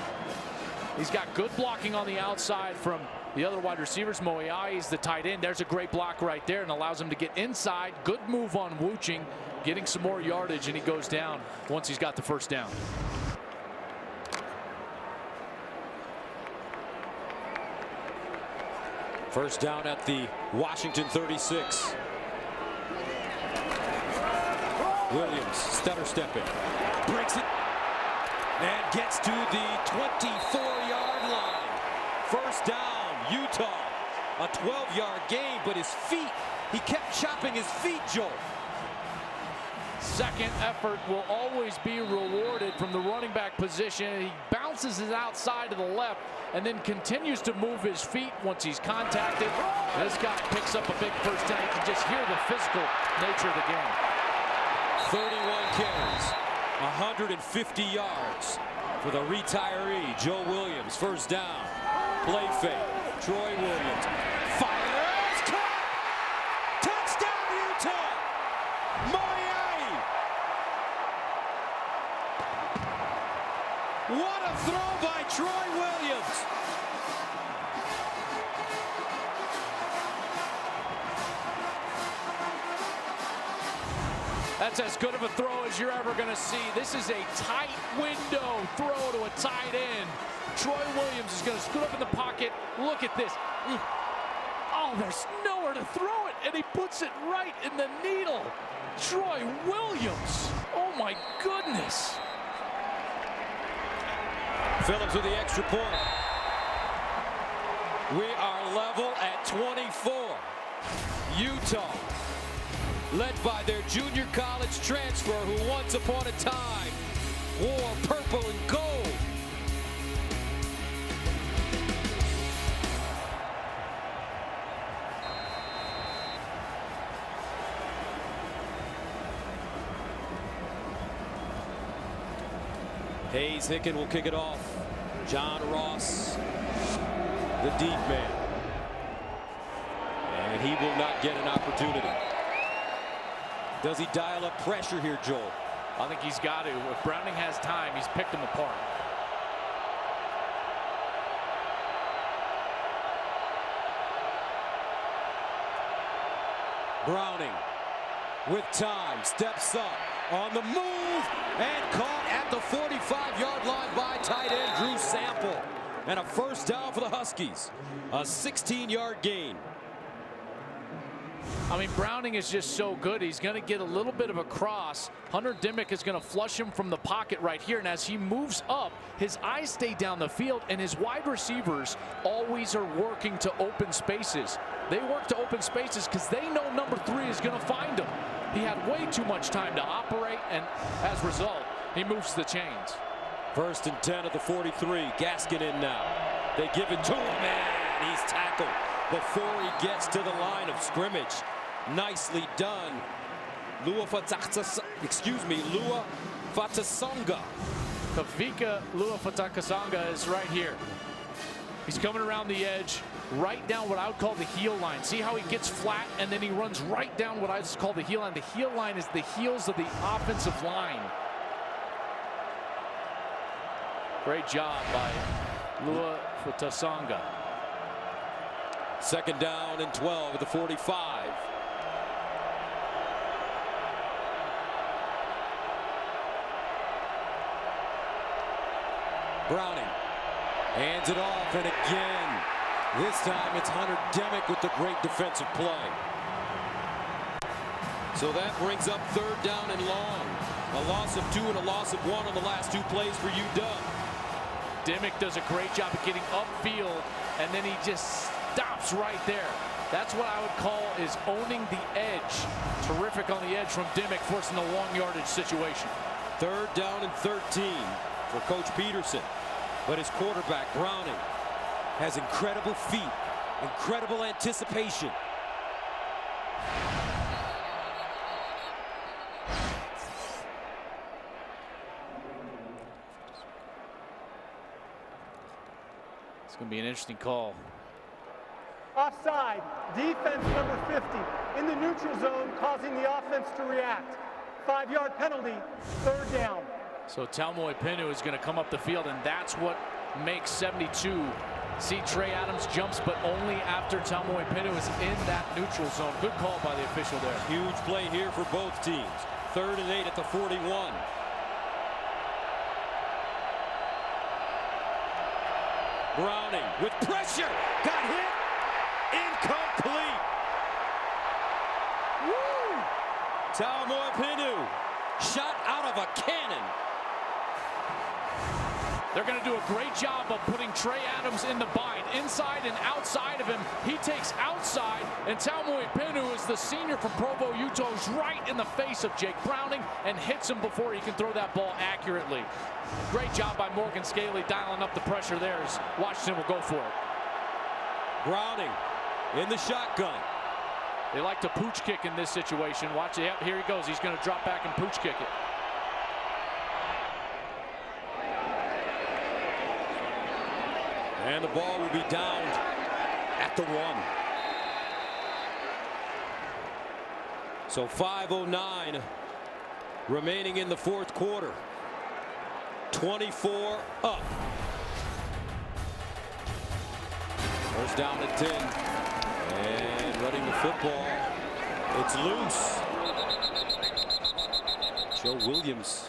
He's got good blocking on the outside from the other wide receivers. Moiai's the tight end. There's a great block right there and allows him to get inside. Good move on Wuching, getting some more yardage, and he goes down once he's got the first down. First down at the Washington 36. Williams stutter stepping, breaks it, and gets to the 24-yard line. First down, Utah. A 12-yard gain, but his feet, he kept chopping his feet, Joel. Second effort will always be rewarded from the running back position. He bounces it outside to the left and then continues to move his feet once he's contacted. This guy picks up a big first down. You can just hear the physical nature of the game. 31 carries, 150 yards for the retiree, Joe WIlliams. First down, play fake, Troy Williams. Fires, caught! Touchdown, Utah! Moyai! What a throw by Troy Williams! That's as good of a throw as you're ever going to see. This is a tight window throw to a tight end. Troy Williams is going to scoot up in the pocket. Look at this. Oh, there's nowhere to throw it, and he puts it right in the needle. Troy Williams. Oh, my goodness. Phillips with the extra point. We are level at 24. Utah, led by their junior college transfer who once upon a time wore purple and gold. Hayes Hicken will kick it off. John Ross, the deep man. And he will not get an opportunity. Does he dial up pressure here, Joel? I think he's got to. If Browning has time, he's picked him apart. Browning with time, steps up on the move and caught at the 45-yard line by tight end Drew Sample. And a first down for the Huskies. A 16-yard gain. I mean, Browning is just so good. He's going to get a little bit of a cross. Hunter Dimick is going to flush him from the pocket right here. And as he moves up, his eyes stay down the field, and his wide receivers always are working to open spaces. They work to open spaces because they know number 3 is going to find him. He had way too much time to operate, and as a result, he moves the chains. First and 10 at the 43. Gaskin in now. They give it to him, and he's tackled before he gets to the line of scrimmage. Nicely done. Lua Fatasonga. Kavika Lua-Fatakasonga is right here. He's coming around the edge, right down what I would call the heel line. See how he gets flat and then he runs right down what I just call the heel line. The heel line is the heels of the offensive line. Great job by Lua-Fatasonga. Second down and 12 at the 45. Browning hands it off, and again, this time it's Hunter Dimick with the great defensive play. So that brings up third down and long. A loss of 2 and a loss of 1 on the last 2 plays for UW. Dimick does a great job of getting upfield, and then he just stops right there. That's what I would call is owning the edge. Terrific on the edge from Dimick, forcing a long yardage situation. Third down and 13 for Coach Peterson. But his quarterback, Browning, has incredible feet, incredible anticipation. It's going to be an interesting call. Offside, defense number 50 in the neutral zone, causing the offense to react. 5-yard penalty, third down. So Talmoi Pinu is going to come up the field, and that's what makes 72. See, Trey Adams jumps, but only after Talmoi Pinu is in that neutral zone. Good call by the official there. Huge play here for both teams. Third and 8 at the 41. Browning with pressure, got hit, incomplete. Woo! Taumoi shot out of a cannon. They're going to do a great job of putting Trey Adams in the bind, inside and outside of him. He takes outside, and Taumoi Pinu is the senior from Provo, Utah, who's right in the face of Jake Browning and hits him before he can throw that ball accurately. Great job by Morgan Scaley dialing up the pressure there as Washington will go for it. Browning in the shotgun. They like to pooch kick in this situation. Watch it. Yep, here he goes. He's going to drop back and pooch kick it. And the ball will be downed at the 1. So 5:09 remaining in the fourth quarter. 24 up. First down at 10. And running the football. It's loose. Joe WIlliams.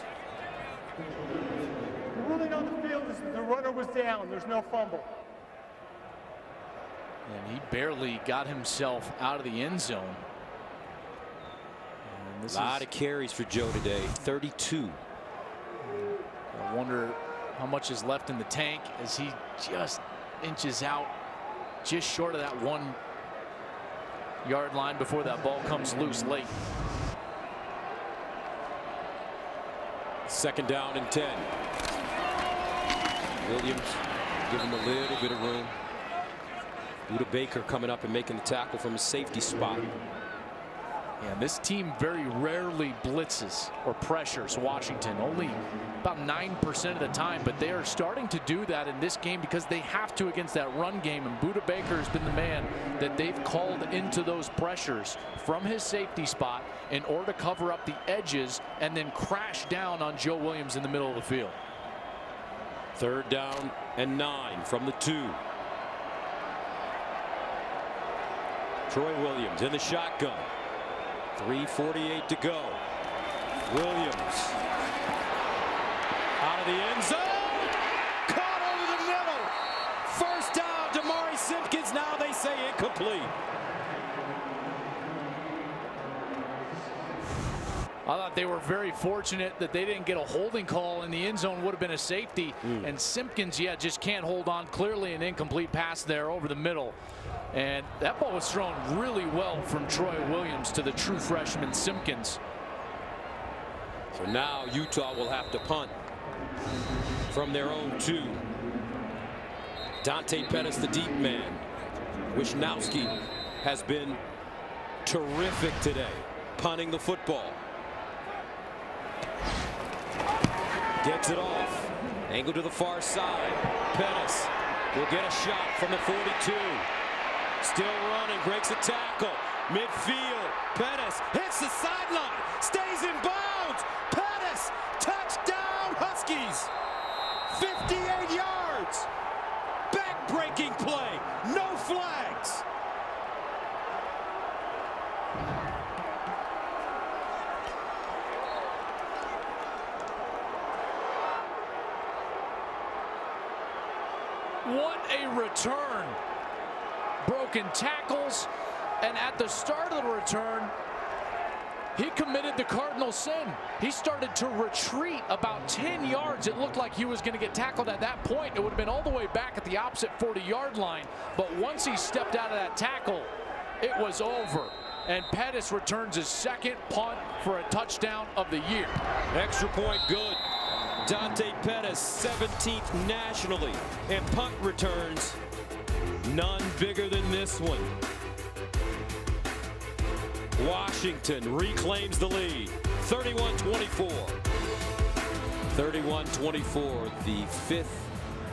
The ruling on the field is the runner was down. There's no fumble. And he barely got himself out of the end zone. And this a lot of carries for Joe today. 32. I wonder how much is left in the tank as he just inches out just short of that 1 yard line before that ball comes loose late. Second down and 10. Williams giving him a little bit of room. Ute Baker coming up and making the tackle from a safety spot. Yeah, this team very rarely blitzes or pressures Washington, only about 9% of the time, but they are starting to do that in this game because they have to against that run game, and Ute Baker has been the man that they've called into those pressures from his safety spot in order to cover up the edges and then crash down on Joe WIlliams in the middle of the field. Third down and 9 from the 2. Troy Williams in the shotgun. 3:48 to go. Williams out of the end zone. Caught over the middle. First down, Damari Simpkins. Now they say incomplete. I thought they were very fortunate that they didn't get a holding call in the end zone. Would have been a safety. And Simpkins, yeah, just can't hold on. Clearly an incomplete pass there over the middle. And that ball was thrown really well from Troy Williams to the true freshman Simpkins. So now Utah will have to punt from their own 2. Dante Pettis, the deep man. Wisnowski has been terrific today, punting the football. Gets it off. Angle to the far side. Pettis will get a shot from the 42. Still running, breaks a tackle. Midfield. Pettis hits the sideline. Stays in bounds. Pettis, touchdown Huskies. 58 yards. Back-breaking play. No flags. What a return. Broken tackles, and at the start of the return he committed the cardinal sin. He started to retreat about 10 yards. It looked like he was going to get tackled at that point. It would have been all the way back at the opposite 40-yard line, but once he stepped out of that tackle it was over, and Pettis returns his second punt for a touchdown of the year. Extra point good. Dante Pettis, 17th nationally in punt returns. None bigger than this one. Washington reclaims the lead. 31-24. 31-24. The 5th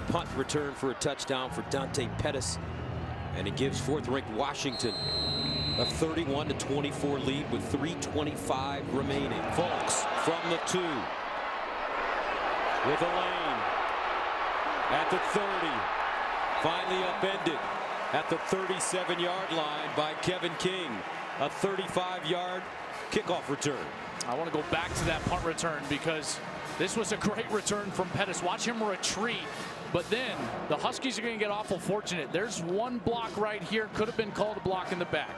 punt return for a touchdown for Dante Pettis. And it gives 4th-ranked Washington a 31-24 lead with 3:25 remaining. Folks from the 2. With a lane at the 30. Finally upended at the 37-yard line by Kevin King. A 35-yard kickoff return. I want to go back to that punt return because this was a great return from Pettis. Watch him retreat But then the Huskies are going to get awful fortunate. There's one block right here. Could have been called a block in the back.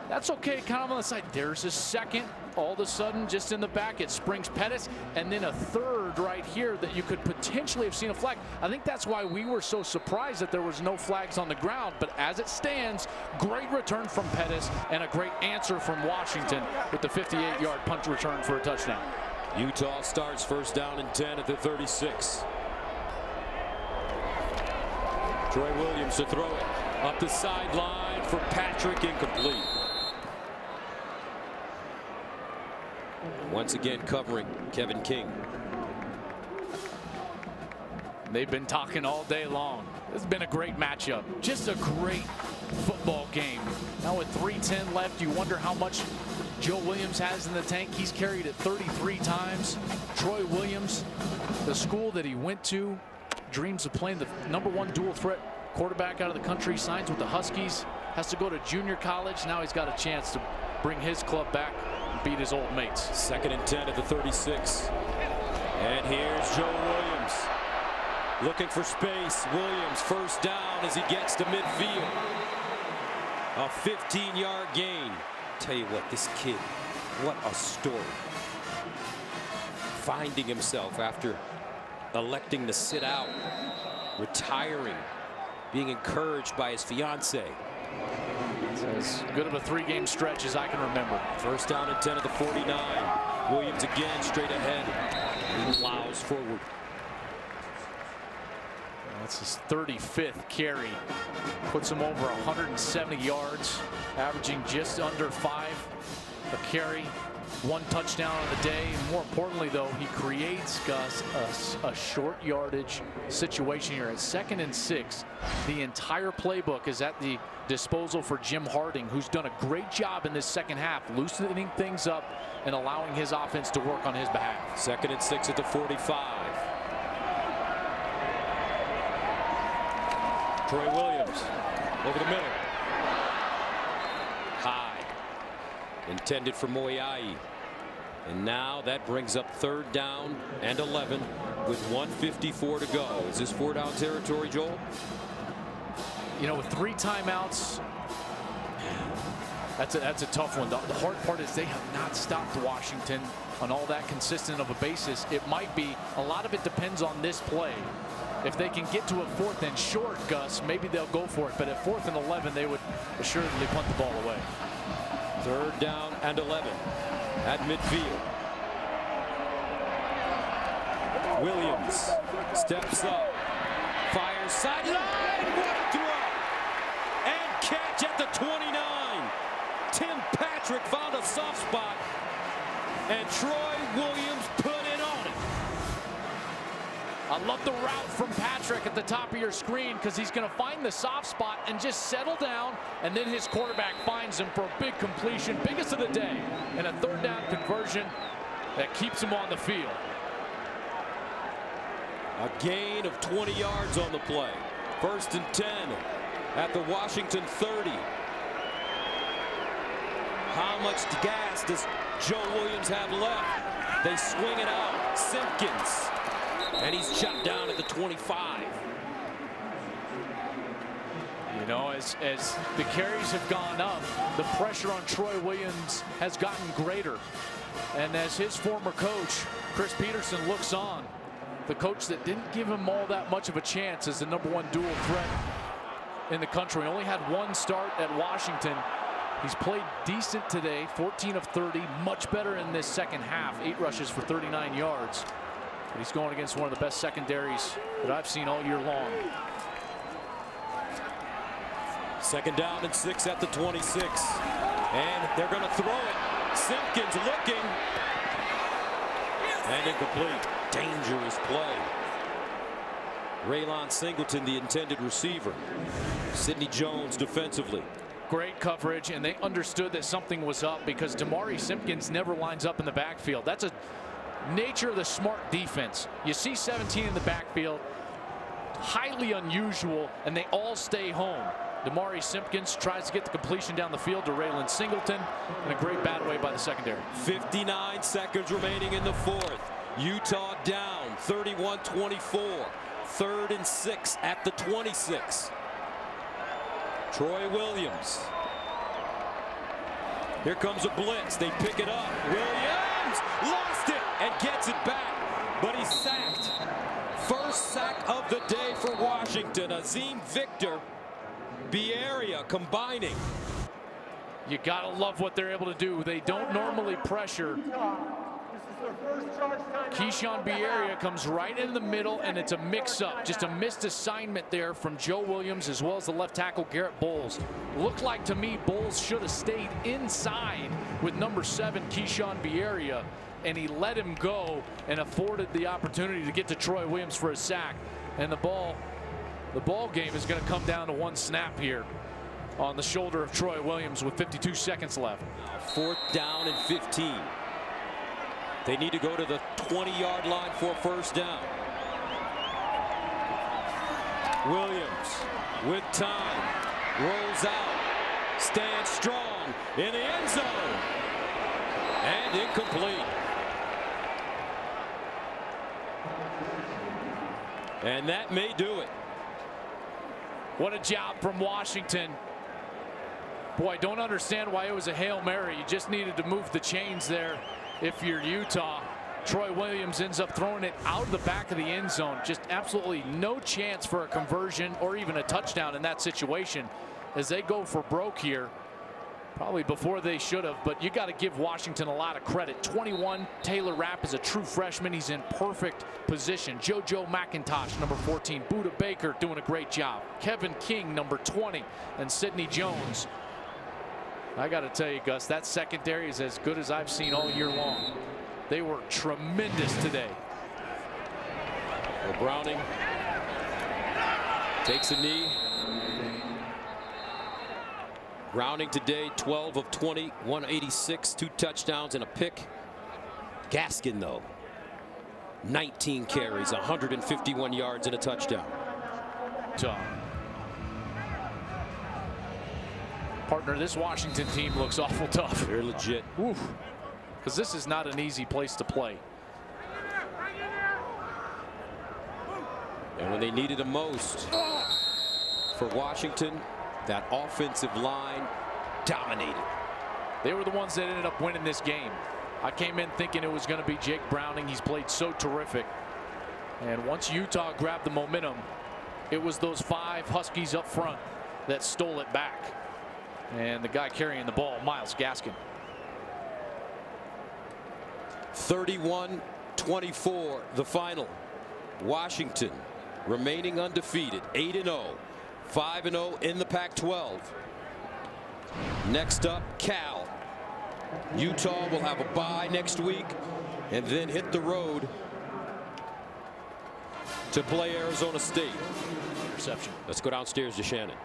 That's okay, kind of on the side. There's a second. All of a sudden, just in the back, it springs Pettis, and then a third right here that you could potentially have seen a flag. I think that's why we were so surprised that there was no flags on the ground. But as it stands, great return from Pettis and a great answer from Washington with the 58-yard punt return for a touchdown. Utah starts first down and 10 at the 36. Troy Williams to throw it up the sideline for Patrick, incomplete. Once again covering Kevin King. They've been talking all day long. This has been a great matchup. Just a great football game. Now with 3:10 left, you wonder how much Joe Williams has in the tank. He's carried it 33 times. Troy Williams, the school that he went to, dreams of playing the #1 dual threat quarterback out of the country, signs with the Huskies, has to go to junior college. Now he's got a chance to bring his club back and beat his old mates. 2nd and 10 at the 36. And here's Joe Williams looking for space. Williams first down as he gets to midfield. A 15-yard gain. Tell you what, this kid, what a story. Finding himself after electing to sit out, retiring, being encouraged by his fiance. It's as good of a 3-game stretch as I can remember. First down and 10 at the 49. Williams again straight ahead. He plows forward. That's his 35th carry. Puts him over 170 yards, averaging just under 5 a carry. 1 touchdown on the day. And more importantly, though, he creates, Gus, a short yardage situation here. At 2nd and 6, the entire playbook is at the disposal for Jim Harding, who's done a great job in this second half, loosening things up and allowing his offense to work on his behalf. 2nd and 6 at the 45. Troy Williams over the middle. High. Intended for Moyai. And now that brings up 3rd down and 11 with 1:54 to go. Is this 4-down territory, Joel? You know, with 3 timeouts, that's a tough one. The hard part is they have not stopped Washington on all that consistent of a basis. It might be, a lot of it depends on this play. If they can get to a 4th and short, Gus, maybe they'll go for it. But at 4th and 11, they would assuredly punt the ball away. 3rd down and 11 at midfield. Williams steps up, fires sideline, what a throw, and catch at the 29. Tim Patrick found a soft spot, and Troy Williams put it on it. I love the route from Patrick at the top of your screen, because he's going to find the soft spot and just settle down, and then his quarterback finds him for a big completion, biggest of the day, and a 3rd down conversion that keeps him on the field. A gain of 20 yards on the play. 1st and 10 at the Washington 30. How much gas does Joe Williams have left? They swing it out. Simpkins. And he's chopped down at the 25. You know, as the carries have gone up, the pressure on Troy Williams has gotten greater. And as his former coach, Chris Peterson, looks on, the coach that didn't give him all that much of a chance as the #1 dual threat in the country. Only had 1 start at Washington. He's played decent today, 14 of 30, much better in this second half. 8 rushes for 39 yards. But he's going against one of the best secondaries that I've seen all year long. 2nd down and 6 at the 26. And they're going to throw it. Simpkins looking. And incomplete. Dangerous play. Raylon Singleton, the intended receiver. Sidney Jones defensively. Great coverage, and they understood that something was up because Damari Simpkins never lines up in the backfield. That's a nature of the smart defense. You see 17 in the backfield, highly unusual, and they all stay home. Damari Simpkins tries to get the completion down the field to Raylon Singleton, and a great bat away by the secondary. 59 seconds remaining in the 4th. Utah down 31-24. 3rd and 6 at the 26. Troy Williams. Here comes a blitz. They pick it up. Williams lost it and gets it back, but he's sacked. First sack of the day for Washington. Azim Victor, Bierria combining. You gotta love what they're able to do. They don't normally pressure. Keyshawn Bierria comes right in the middle, and it's a mix-up. Just a missed assignment there from Joe Williams as well as the left tackle Garrett Bowles. Looked like to me Bowles should have stayed inside with number 7 Keyshawn Bierria, and he let him go and afforded the opportunity to get to Troy Williams for a sack. And the ball game is going to come down to one snap here on the shoulder of Troy Williams with 52 seconds left. 4th down and 15. They need to go to the 20-yard line for a first down. Williams with time, rolls out, stands strong in the end zone, and incomplete. And that may do it. What a job from Washington. Boy, I don't understand why it was a Hail Mary. You just needed to move the chains there. If you're Utah, Troy Williams ends up throwing it out of the back of the end zone. Just absolutely no chance for a conversion or even a touchdown in that situation as they go for broke here. Probably before they should have, but you got to give Washington a lot of credit. 21, Taylor Rapp is a true freshman. He's in perfect position. JoJo McIntosh, number 14. Buda Baker doing a great job. Kevin King, number 20. And Sidney Jones. I got to tell you, Gus, that secondary is as good as I've seen all year long. They were tremendous today. Well, Browning takes a knee. Browning today, 12 of 20, 186, 2 touchdowns and a pick. Gaskin, though, 19 carries, 151 yards and a touchdown. Partner, this Washington team looks awful tough. They're legit. Because this is not an easy place to play. And when they needed it most for Washington, that offensive line dominated. They were the ones that ended up winning this game. I came in thinking it was going to be Jake Browning. He's played so terrific. And once Utah grabbed the momentum, it was those 5 Huskies up front that stole it back. And the guy carrying the ball, Myles Gaskin. 31-24, the final. Washington remaining undefeated, 8-0. 5-0 in the Pac-12. Next up, Cal. Utah will have a bye next week and then hit the road to play Arizona State. Interception. Let's go downstairs to Shannon.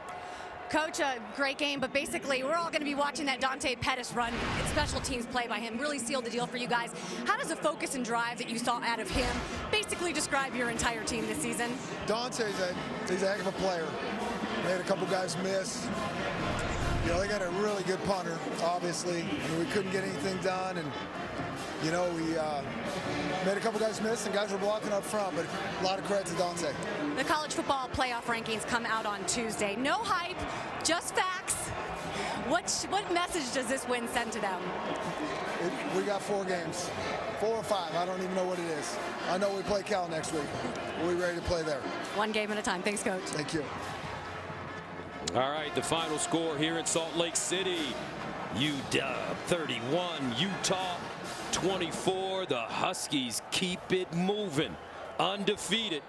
Coach, a great game, but basically we're all going to be watching that Dante Pettis run. Special teams play by him really sealed the deal for you guys. How does the focus and drive that you saw out of him basically describe your entire team this season? Dante's he's a heck of a player. Made a couple guys miss. You know, they got a really good punter, obviously, and we couldn't get anything done. And you know, we made a couple guys miss, and guys were blocking up front. But a lot of credit to Dante. The college football playoff rankings come out on Tuesday. No hype, just facts. What message does this win send to them? We got 4 games, 4 or 5. I don't even know what it is. I know we play Cal next week. We're ready to play there. One game at a time. Thanks, Coach. Thank you. All right, the final score here in Salt Lake City. UW 31, Utah 24. The Huskies keep it moving. Undefeated.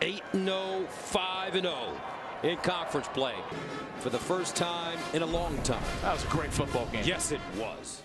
8-0, 5-0 in conference play for the first time in a long time. That was a great football game. Yes, it was.